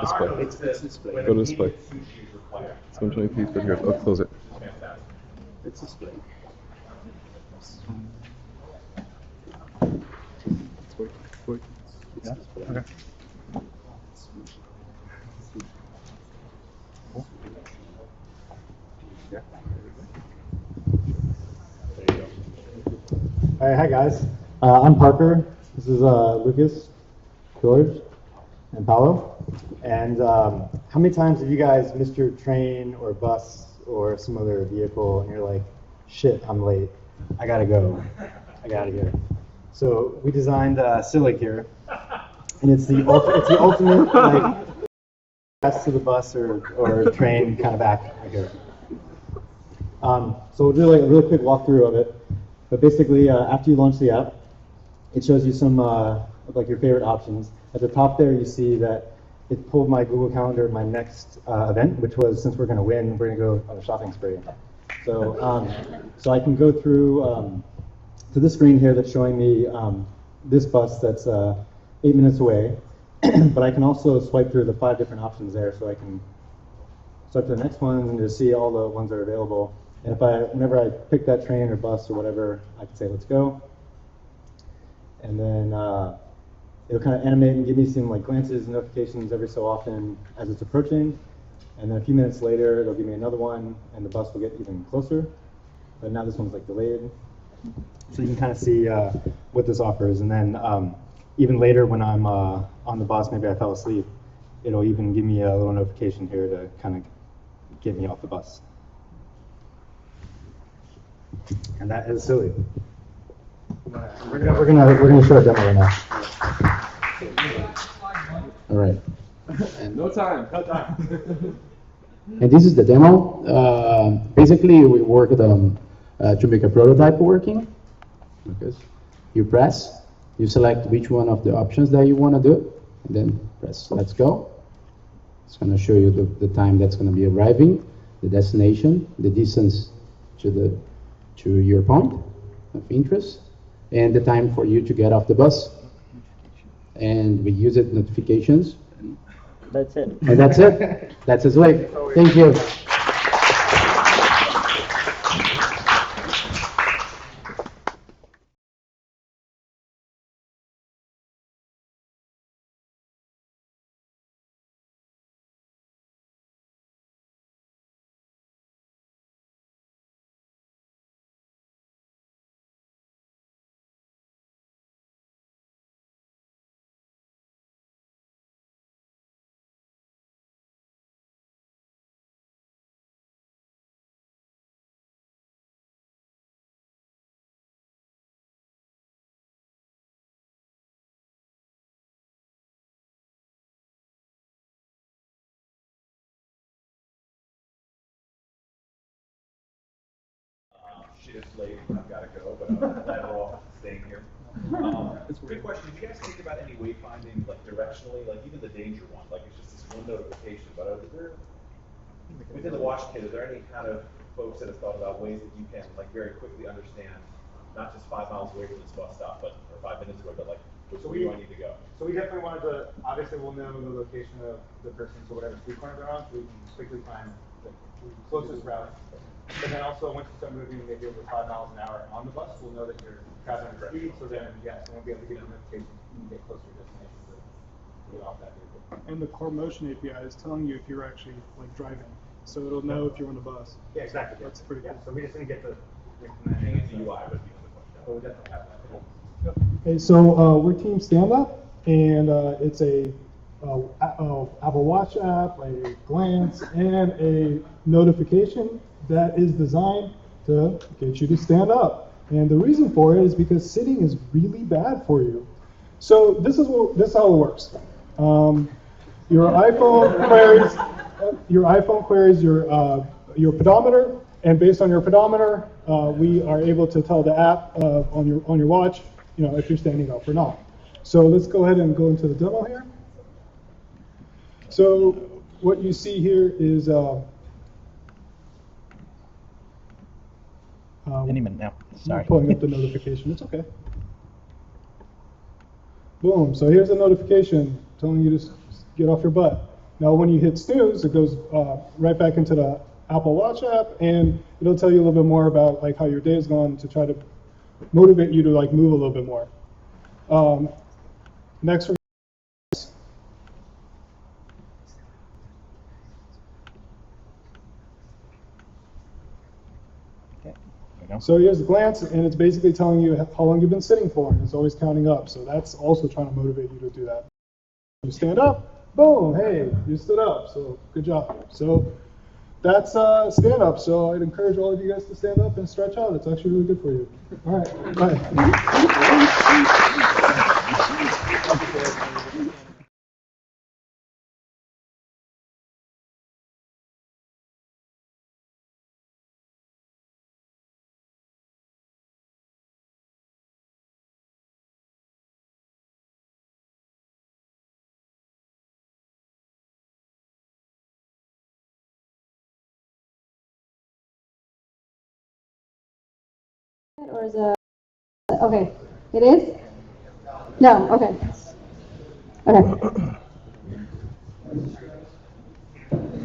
Display. It's display. Go to display. 720p, 50 hertz. Oh, close it. It's display. It's working. Yeah. Okay. Hi guys. I'm Parker. This is Lucas, George, and Paolo. And how many times have you guys missed your train or bus or some other vehicle and you're like, shit, I'm late. I gotta go. So we designed Silly here, and it's the ultimate like pass to the bus or train kind of act right here. So we'll do like a real quick walkthrough of it. But basically, after you launch the app, it shows you some of like your favorite options. At the top there, you see that it pulled my Google Calendar, my next event, which was, since we're going to win, we're going to go on a shopping spree. So, so I can go through to this screen here that's showing me this bus that's 8 minutes away. But I can also swipe through the 5 different options there, so I can swipe to the next ones and just see all the ones that are available. And whenever I pick that train or bus or whatever, I can say, let's go. And then it'll kind of animate and give me some like glances and notifications every so often as it's approaching. And then a few minutes later, it'll give me another one, and the bus will get even closer. But now this one's like delayed. So you can kind of see what this offers. And then even later when I'm on the bus, maybe I fell asleep, it'll even give me a little notification here to kind of get me off the bus. And that is Silly. We're gonna show a demo right now. All right. No time. And this is the demo. Basically, we worked on to make a prototype working. Because you press, you select which one of the options that you want to do, and then press let's go. It's going to show you the time that's going to be arriving, the destination, the distance to your point of interest, and the time for you to get off the bus. And we use it notifications. That's it. And that's it. That's his way. Thank you. Shit, it's late. I've got to go, but I'm glad we're all staying here. Good question. Did you guys think about any wayfinding, like directionally, like even the danger one? Like it's just this one notification, but are there within the WatchKit, are there any kind of folks that have thought about ways that you can like very quickly understand not just 5 miles away from this bus stop, but or 5 minutes away, but like which way do I need to go? So we definitely wanted to, obviously we'll know the location of the person, so whatever street corner they're on, so we can quickly find the closest route. But then also, once you start moving maybe over 5 miles an hour on the bus, we'll know that you're traveling at speed, so then, yes, we'll be able to get a notification when you get closer to your destination to get off that vehicle. And the core motion API is telling you if you're actually like driving, so it'll know if you're on the bus. Yeah, exactly. That's pretty cool. So we just didn't get the UI would be the question. But we definitely have that. Okay, so we're Team Stand Up, and it's a Apple Watch app, a glance, and a notification that is designed to get you to stand up. And the reason for it is because sitting is really bad for you. So this is how it works. Your iPhone queries your pedometer, and based on your pedometer, we are able to tell the app on your watch, if you're standing up or not. So let's go ahead and go into the demo here. So what you see here is any minute now. Sorry. Pulling up the notification. It's okay. Boom. So here's a notification telling you to get off your butt. Now, when you hit snooze, it goes right back into the Apple Watch app, and it'll tell you a little bit more about like how your day is going to try to motivate you to like move a little bit more. Next, So here's the glance, and it's basically telling you how long you've been sitting for, and it's always counting up. So that's also trying to motivate you to do that. You stand up, boom, hey, you stood up, so good job. So that's stand up. So I'd encourage all of you guys to stand up and stretch out. It's actually really good for you. All right, bye. Or is it? Okay, it is? No, okay. Okay.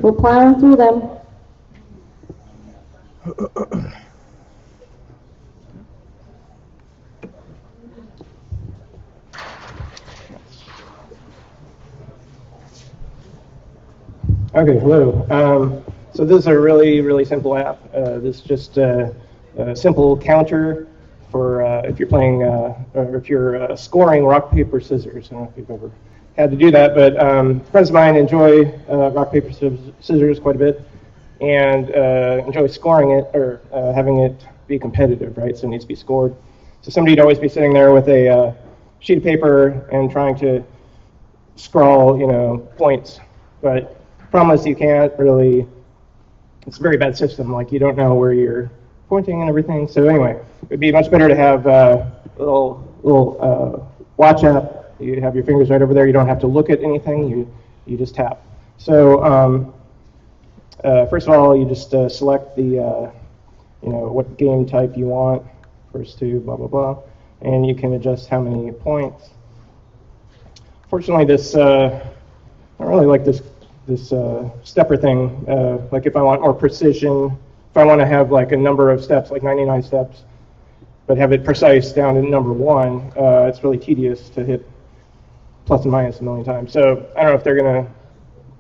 We're plowing through them. Okay, hello. So this is a really simple app. This is just a simple counter for if you're playing, or if you're scoring rock, paper, scissors. I don't know if you've ever had to do that, but friends of mine enjoy rock, paper, scissors quite a bit, and enjoy scoring it, or having it be competitive, right? So it needs to be scored. So somebody'd always be sitting there with a sheet of paper and trying to scrawl, points, but problem is you can't really, it's a very bad system, like you don't know where you're pointing and everything. So anyway, it would be much better to have a little watch app. You have your fingers right over there, you don't have to look at anything, you just tap. So first of all, you just select the, what game type you want, first two, blah, blah, blah, and you can adjust how many points. Fortunately, this, I don't really like this stepper thing. Like if I want more precision, if I want to have like a number of steps, like 99 steps, but have it precise down to number 1, it's really tedious to hit plus and minus a million times. So I don't know if they're going to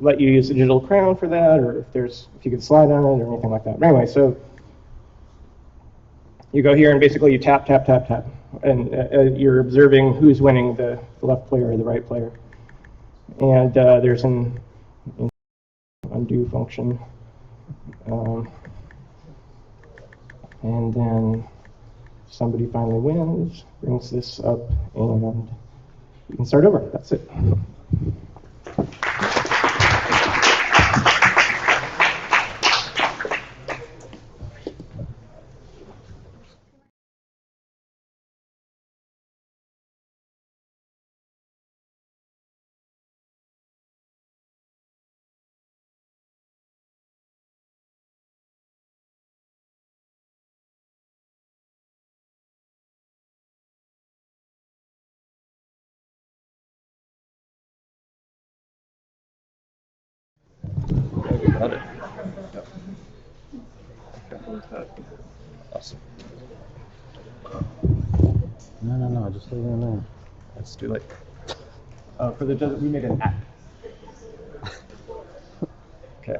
let you use the digital crown for that, or if you can slide on it or anything like that. But anyway, so you go here and basically you tap, tap, tap, tap, and you're observing who's winning, the left player or the right player. And there's an undo function, and then somebody finally wins, brings this up, and you can start over. That's it. Got it. Yep. Okay. Awesome. No, just leave it in there. It's too late. For the judges, we made an app. Okay.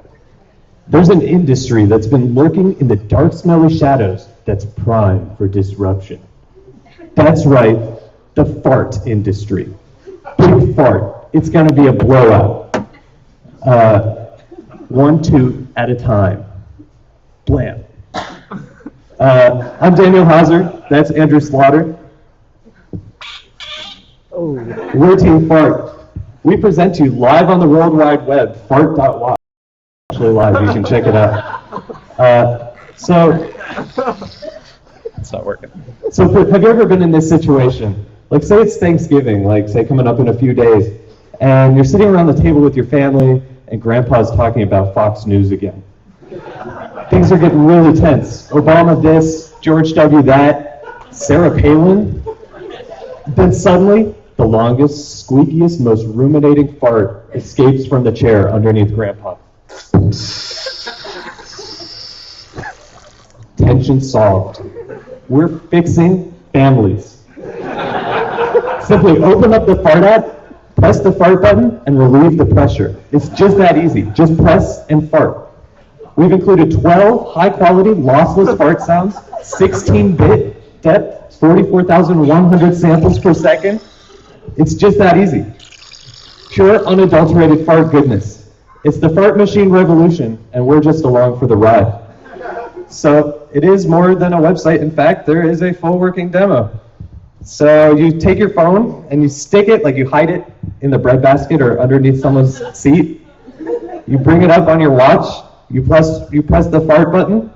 There's an industry that's been lurking in the dark, smelly shadows that's prime for disruption. That's right, the fart industry. Big fart. It's going to be a blowout. 1 toot at a time. Blam. I'm Daniel Hauser. That's Andrew Slaughter. We're Team Fart. We present to you live on the World Wide Web, fart.watch. Actually live, you can check it out. It's not working. So have you ever been in this situation? Like say it's Thanksgiving, like say coming up in a few days, and you're sitting around the table with your family, and Grandpa's talking about Fox News again. Things are getting really tense. Obama this, George W. that, Sarah Palin. Then suddenly, the longest, squeakiest, most ruminating fart escapes from the chair underneath Grandpa. Tension solved. We're fixing families. Simply open up the fart app, press the fart button, and relieve the pressure. It's just that easy. Just press and fart. We've included 12 high-quality, lossless fart sounds, 16-bit depth, 44,100 samples per second. It's just that easy. Pure, unadulterated fart goodness. It's the fart machine revolution, and we're just along for the ride. So it is more than a website. In fact, there is a full working demo. So you take your phone and you stick it, like you hide it in the breadbasket or underneath someone's seat. You bring it up on your watch. You press the fart button,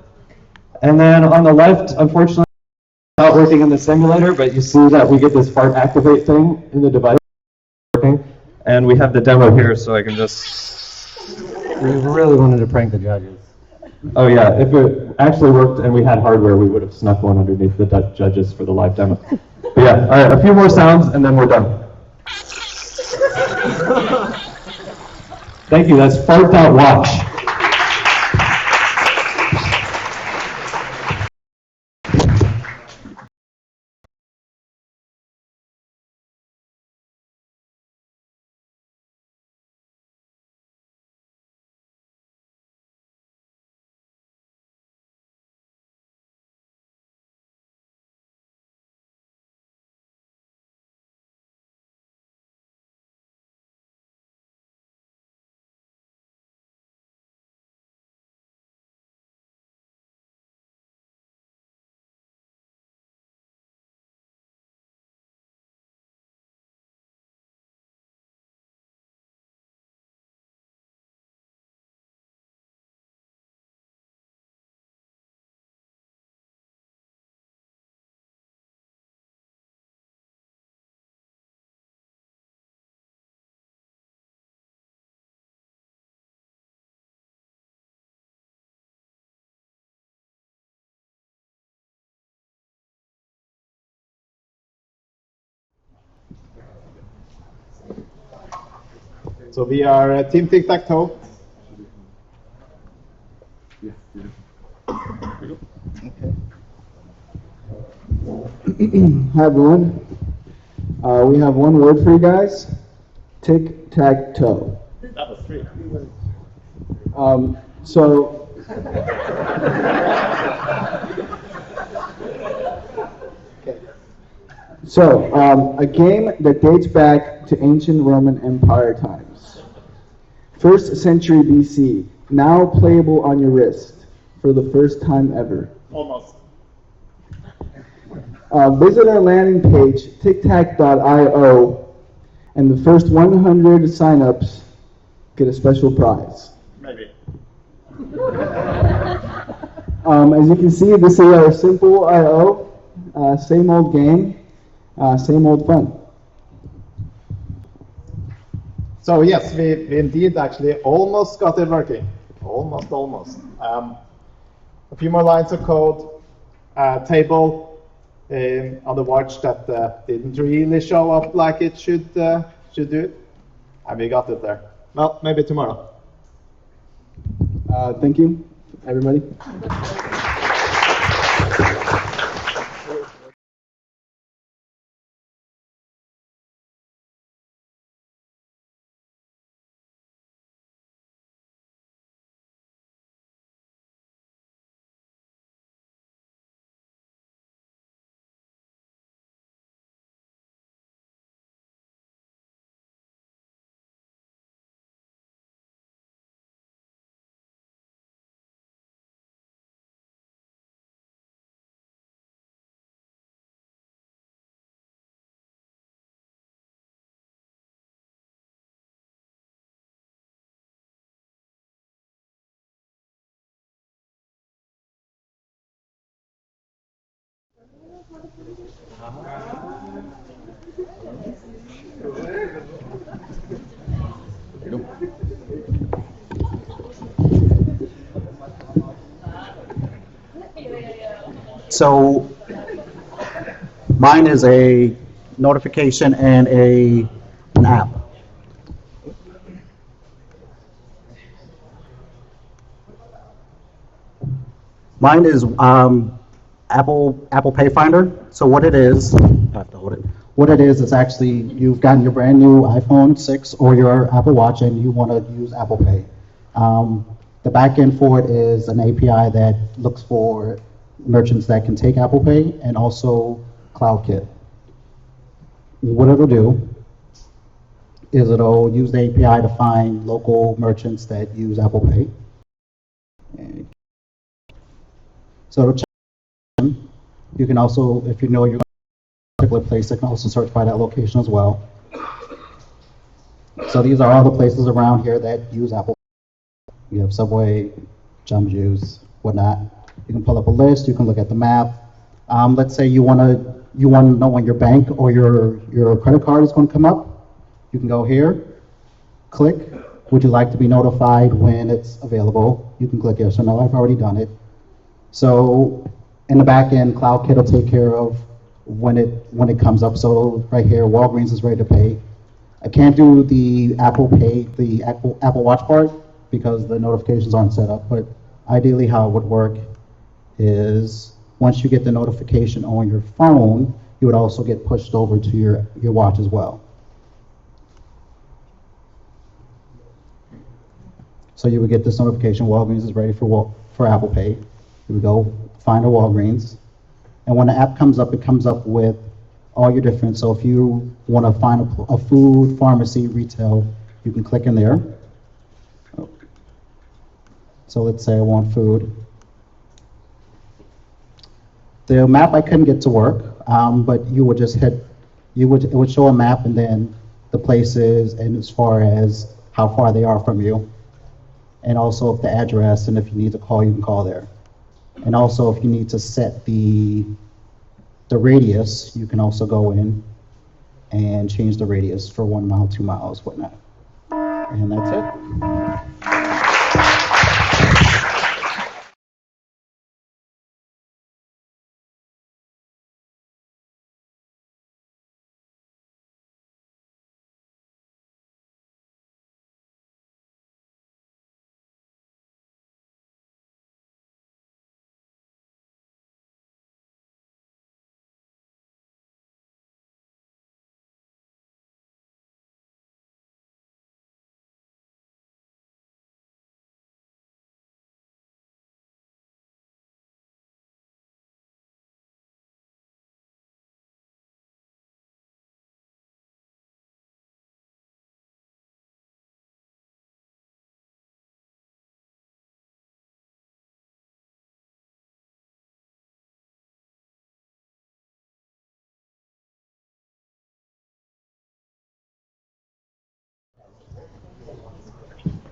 and then on the left, unfortunately, it's not working in the simulator, but you see that we get this fart activate thing in the device working, and we have the demo here, so I can just. We really wanted to prank the judges. Oh yeah, if it actually worked and we had hardware, we would have snuck one underneath the judges for the live demo. But yeah, all right, a few more sounds, and then we're done. Thank you. That's fart.watch. So we are Team Tic-Tac-Toe. Hi everyone. We have one word for you guys. Tic-tac-toe. That was 3. So a game that dates back to ancient Roman Empire times. 1st century BC, now playable on your wrist for the first time ever. Almost. Visit our landing page, tictac.io, and the first 100 signups get a special prize. Maybe. As you can see, this is our simple IO, same old game, same old fun. So yes, we indeed actually almost got it working. Almost. A few more lines of code, table on the watch that didn't really show up like it should do, and we got it there. Well, maybe tomorrow. Thank you, everybody. So mine is a notification and an app. Mine is Apple Pay Finder. So what it is, I have to hold it. What it is actually you've gotten your brand new iPhone 6 or your Apple Watch and you want to use Apple Pay. The back end for it is an API that looks for merchants that can take Apple Pay and also CloudKit. What it'll do is it'll use the API to find local merchants that use Apple Pay. So it'll check them. You can also, if you know you're going to a particular place, it can also search by that location as well. So these are all the places around here that use Apple Pay. You have Subway, Jamba Juice, whatnot. You can pull up a list. You can look at the map. Let's say you want to know when your bank or your credit card is going to come up. You can go here, click. Would you like to be notified when it's available? You can click yes or no. I've already done it. So in the back end, CloudKit will take care of when it comes up. So right here, Walgreens is ready to pay. I can't do the Apple Pay, the Apple Watch part because the notifications aren't set up. But ideally, how it would work is once you get the notification on your phone, you would also get pushed over to your watch as well. So you would get this notification, Walgreens is ready for Apple Pay. You would go find a Walgreens. And when the app comes up, it comes up with all your different, so if you want to find a food, pharmacy, retail, you can click in there. So let's say I want food. The map I couldn't get to work, but you would just hit, it would show a map and then the places and as far as how far they are from you. And also if the address, and if you need to call, you can call there. And also if you need to set the radius, you can also go in and change the radius for 1 mile, 2 miles, whatnot. And that's it.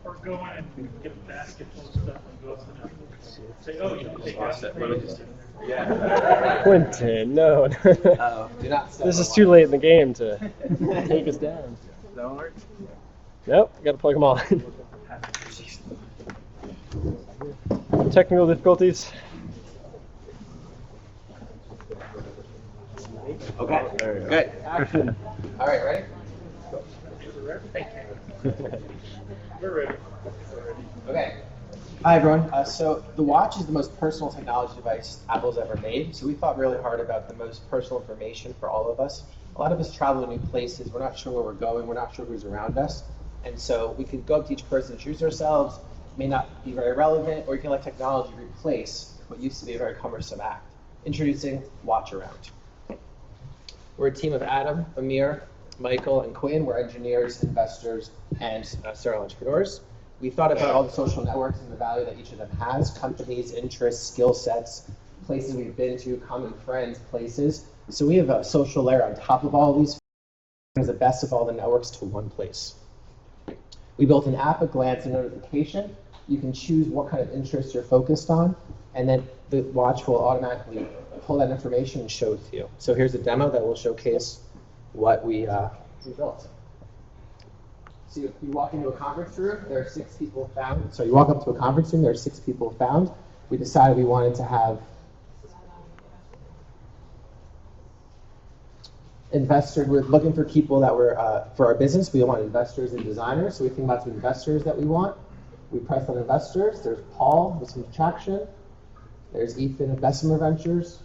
Or go in and get a basket full of stuff and go up to them. Say, oh, you can take out. Yeah. Quentin, no. This is too late in the game to take us down. That work? Nope, got to plug them all in. Technical difficulties. Okay, good. Action. All right, ready? We're ready. Okay. Hi, everyone. So the watch is the most personal technology device Apple's ever made. So we thought really hard about the most personal information for all of us. A lot of us travel to new places. We're not sure where we're going. We're not sure who's around us. And so we could go up to each person and introduce ourselves. It may not be very relevant, or you can let technology replace what used to be a very cumbersome act. Introducing Watch Around. We're a team of Adam, Amir, Michael, and Quinn. We're engineers, investors, and serial entrepreneurs. We thought about all the social networks and the value that each of them has, companies, interests, skill sets, places we've been to, common friends, places. So we have a social layer on top of all of these, brings the best of all the networks to one place. We built an app, a glance, and notification. You can choose what kind of interest you're focused on, and then the watch will automatically pull that information and show it to you. So here's a demo that will showcase what we built. So you walk into a conference room, there are 6 people found. So you walk up to a conference room, there are 6 people found. We decided we wanted to have investors. We're looking for people that were, for our business, we want investors and designers. So we think about some investors that we want. We press on investors. There's Paul with some traction. There's Ethan of Bessemer Ventures.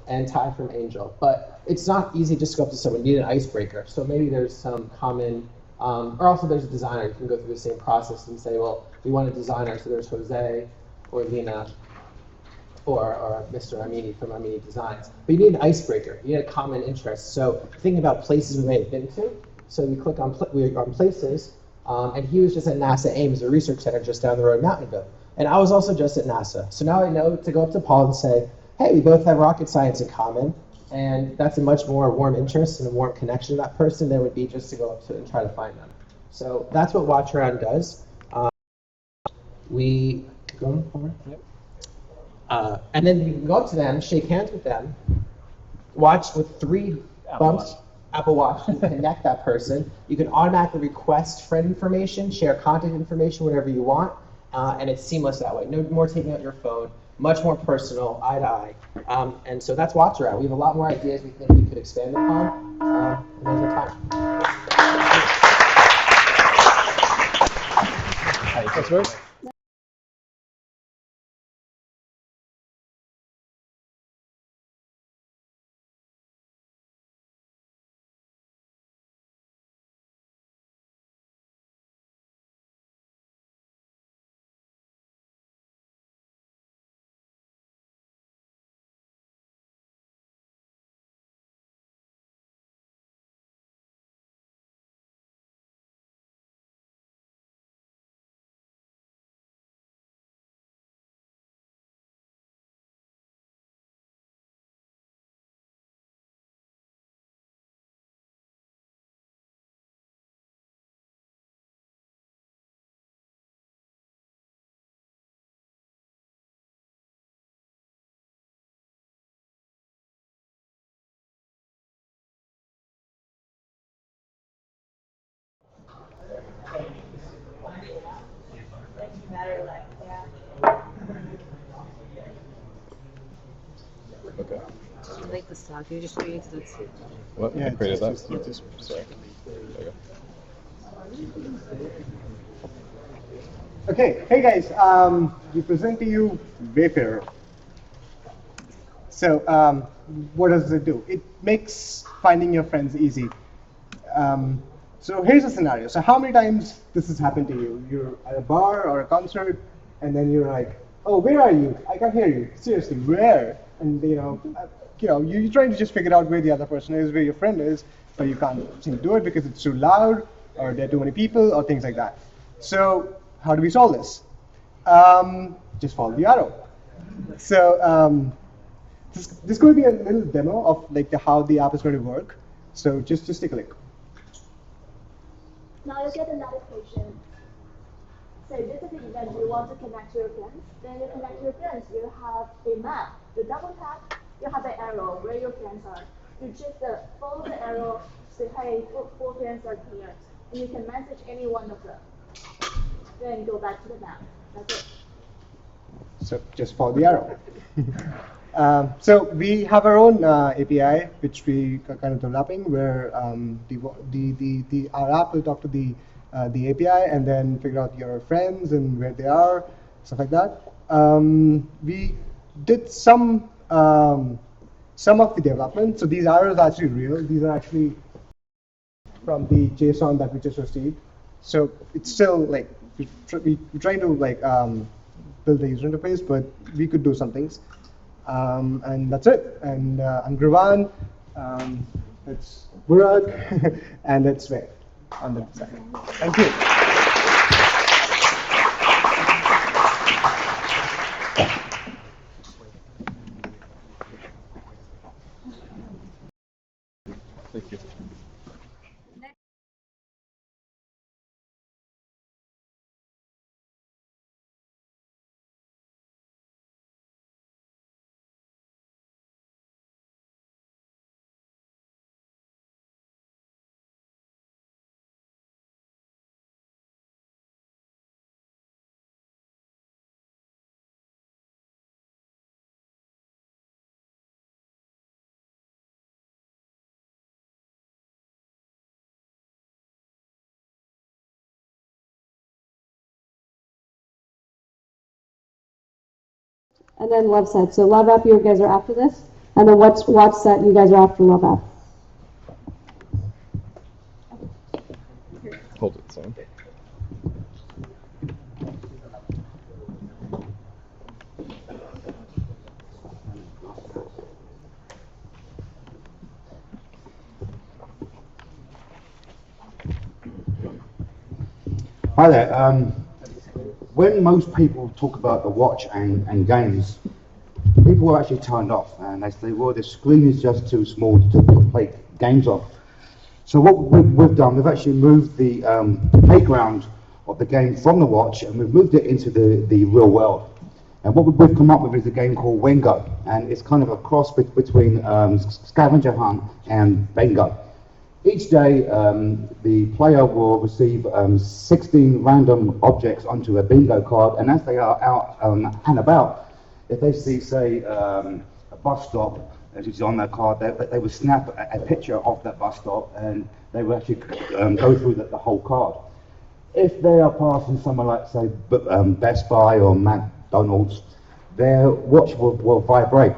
And Ty from Angel. But it's not easy just to go up to someone. You need an icebreaker. So maybe there's some common Or also there's a designer. You can go through the same process and say, well, we want a designer, so there's Jose or Lena or Mr. Amini from Amini Designs. But you need an icebreaker. You need a common interest. So thinking about places we may have been to. So we click on, on places, and he was just at NASA Ames, a research center just down the road in Mountainville. And I was also just at NASA. So now I know to go up to Paul and say, hey, we both have rocket science in common. And that's a much more warm interest and a warm connection to that person than would be just to go up to and try to find them. So that's what Watch Around does. We go forward. Yep. And then you can go up to them, shake hands with them, watch with 3 bumps, Apple Watch, to connect that person. You can automatically request friend information, share contact information, whatever you want, and it's seamless that way. No more taking out your phone, much more personal, eye to eye. And so that's Watch Around. We have a lot more ideas we think we could expand upon, and there's the time. That's right. Okay. I like the stock. You just created that. What? Yeah, I created that? just Sorry. There you go. Okay, hey guys, we present to you Wayfarer. So what does it do? It makes finding your friends easy. So here's a scenario. So how many times this has happened to you? You're at a bar or a concert, and then you're like, oh, where are you? I can't hear you. Seriously, where? And you're trying to just figure out where the other person is, where your friend is, but you can't seem to do it because it's too loud, or there are too many people, or things like that. So how do we solve this? Just follow the arrow. So this is going to be a little demo of how the app is going to work. So just take a look. Now you get a notification. So this is the event you want to connect to your friends. Then you connect to your friends, you have a map. You double tap, you have an arrow where your friends are. You just follow the arrow, say, hey, 4 friends are here. And you can message any one of them. Then go back to the map. That's it. So just follow the arrow. So we have our own API, which we are kind of developing, where our app will talk to the API and then figure out your friends and where they are, stuff like that. We did some of the development. So these arrows are actually real. These are actually from the JSON that we just received. So it's still we're trying to build the user interface, but we could do some things. And that's it. And I'm Grivan. It's Burag, and it's Ray on the side. Thank you. Thank you. And then LoveSet. So Love App, you guys are after this. And then WatchSet, you guys are after Love App. Hold it, son. Hi there. When most people talk about the watch and games, people are actually turned off and they say, well, the screen is just too small to play games on. So what we've done, we've actually moved the playground of the game from the watch and we've moved it into the real world. And what we've come up with is a game called Wingo, and it's kind of a cross between scavenger hunt and bingo. Each day, the player will receive 16 random objects onto a bingo card, and as they are out and about, if they see, say, a bus stop, as is on their card, they would snap a picture of that bus stop, and they would actually go through the whole card. If they are passing somewhere like, say, Best Buy or McDonald's, their watch will vibrate.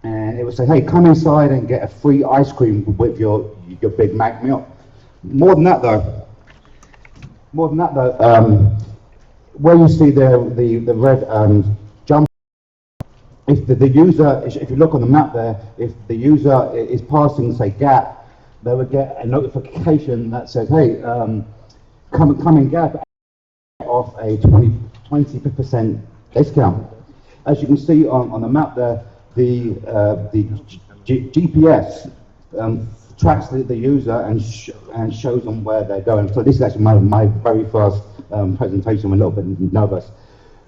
And it would say, hey, come inside and get a free ice cream with your Big Mac meal. More than that though, where you see the red jump, if the user, if you look on the map there, if the user is passing, say, Gap, they would get a notification that says, hey, come in Gap off a 20% discount. As you can see on the map there, the GPS tracks the user and shows them where they're going. So this is actually my very first presentation. I'm a little bit nervous.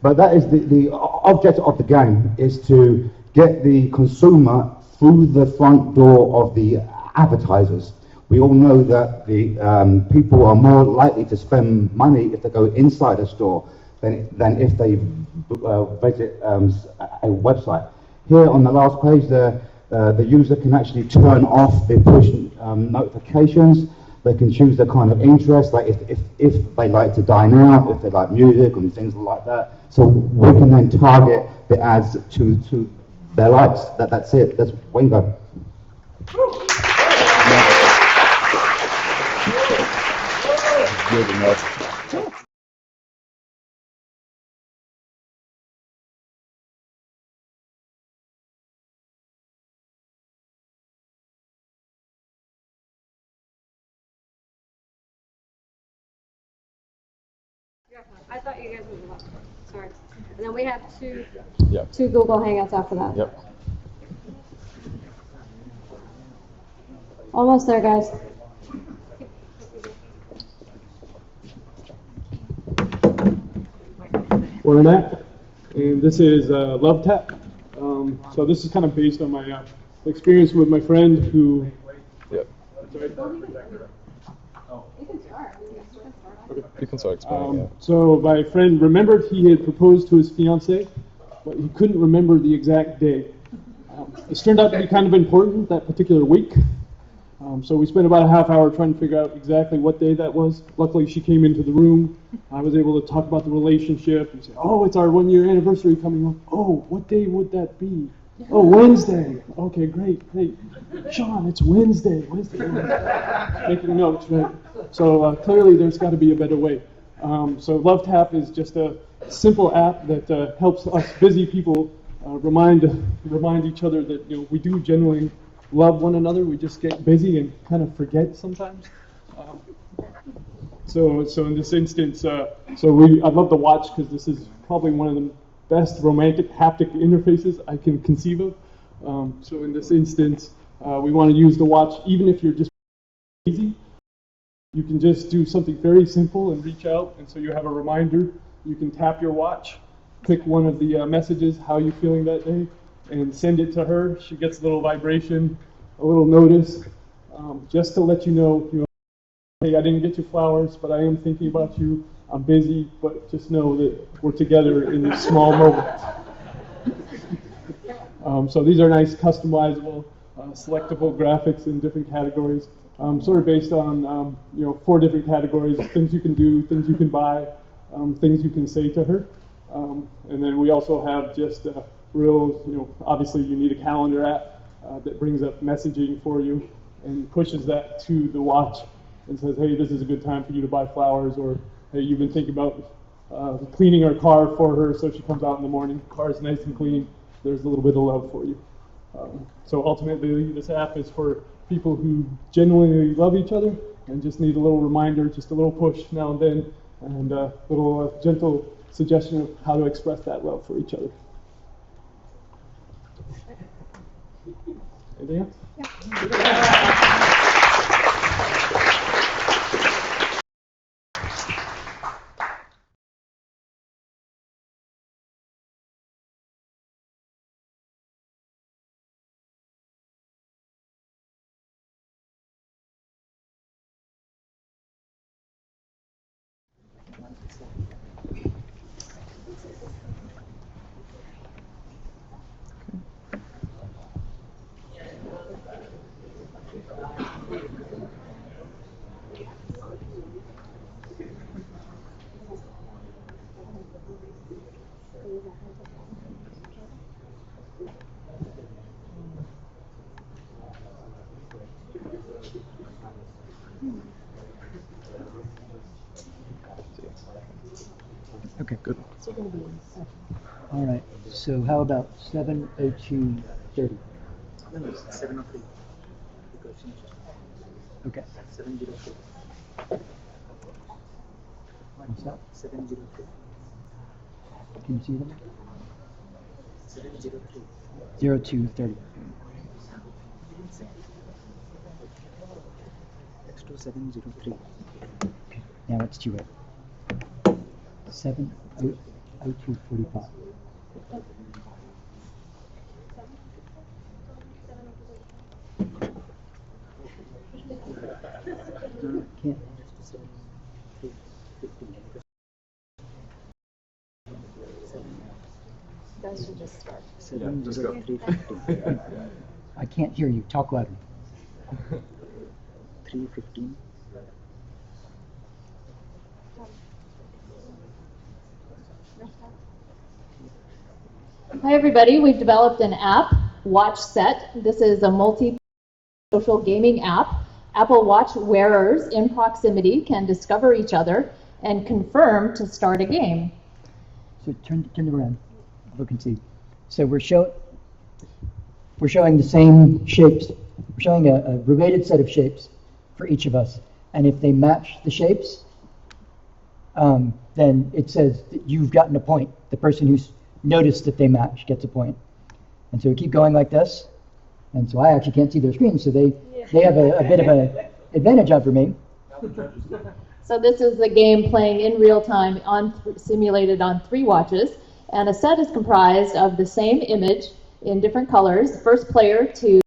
But that is the object of the game, is to get the consumer through the front door of the advertisers. We all know that the people are more likely to spend money if they go inside a store than if they visit a website. Here on the last page there, the user can actually turn off the push notifications. They can choose their kind of interest, like if they like to dine out, if they like music and things like that. So we can then target the ads to their likes. That's it. That's Wingo. Good enough. I thought you guys would love it. Sorry. And then we have two Yep. Google Hangouts after that. Yep. Almost there, guys. Where I'm at, and this is Love Tap. So this is kind of based on my experience with my friend who. Yep. You can start explaining. Yeah. So my friend remembered he had proposed to his fiancée, but he couldn't remember the exact day. This turned out to be kind of important that particular week. So we spent about a half hour trying to figure out exactly what day that was. Luckily, she came into the room. I was able to talk about the relationship and say, oh, it's our 1-year anniversary coming up. Oh, what day would that be? Oh, Wednesday. Okay, great. Sean, it's Wednesday. Making notes, right? So clearly there's got to be a better way. So Love Tap is just a simple app that helps us busy people remind each other that we do genuinely love one another. We just get busy and kind of forget sometimes. So in this instance, I'd love to watch, because this is probably one of the best romantic haptic interfaces I can conceive of. So in this instance, we want to use the watch, even if you're just busy. You can just do something very simple and reach out, and so you have a reminder. You can tap your watch, pick one of the messages, how you feeling that day, and send it to her. She gets a little vibration, a little notice, just to let you know, hey, I didn't get you flowers, but I am thinking about you. I'm busy, but just know that we're together in this small moment. So these are nice, customizable, selectable graphics in different categories. Sort of based on 4 different categories: things you can do, things you can buy, things you can say to her. And then we also have just obviously you need a calendar app that brings up messaging for you and pushes that to the watch. and says, hey, this is a good time for you to buy flowers, or hey, you've been thinking about cleaning our car for her so she comes out in the morning. Car's nice and clean. There's a little bit of love for you. So ultimately, this app is for people who genuinely love each other and just need a little reminder, just a little push now and then, and a little gentle suggestion of how to express that love for each other. Anything else? Okay, good. All right, so how about 7:02:30? No, 7:03. Okay. 7:03. What's that? 7:03. Can you see them? 7:03. 02:30. Next to 7:03. Now it's 2:08. 7:02:45. Can't. Guys should just start. 7:03:50. I can't hear you. Talk louder. 3:15. Hi everybody, we've developed an app, WatchSet. This is a multi-social gaming app. Apple Watch wearers in proximity can discover each other and confirm to start a game. So turn it around. Look and see. So we're showing the same shapes. We're showing a related set of shapes for each of us. And if they match the shapes, then it says that you've gotten a point. The person who's noticed that they match gets a point. And so we keep going like this. And so I actually can't see their screen, so they have a bit of an advantage over me. So this is the game playing in real time, simulated on 3 watches. And a set is comprised of the same image in different colors. The first player to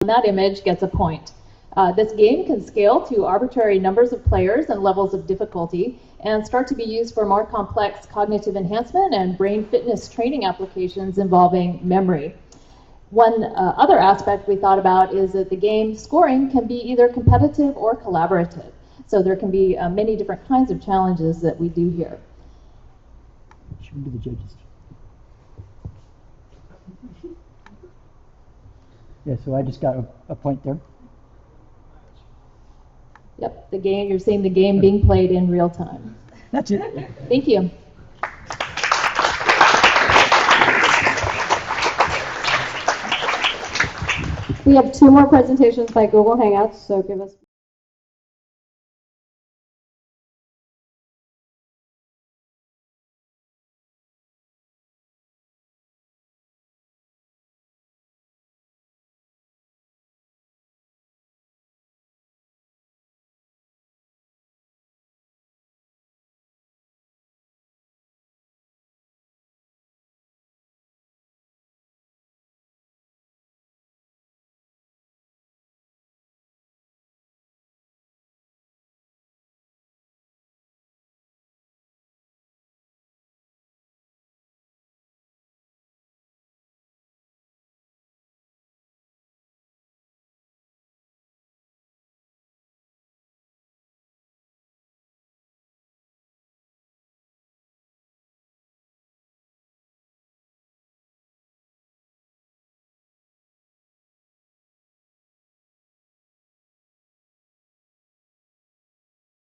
that image gets a point. This game can scale to arbitrary numbers of players and levels of difficulty and start to be used for more complex cognitive enhancement and brain fitness training applications involving memory. One other aspect we thought about is that the game scoring can be either competitive or collaborative. So there can be many different kinds of challenges that we do here. Show them to the judges. Yeah, so I just got a point there. Yep, the game, you're seeing the game being played in real time. That's it. Thank you. We have 2 more presentations by Google Hangouts, so give us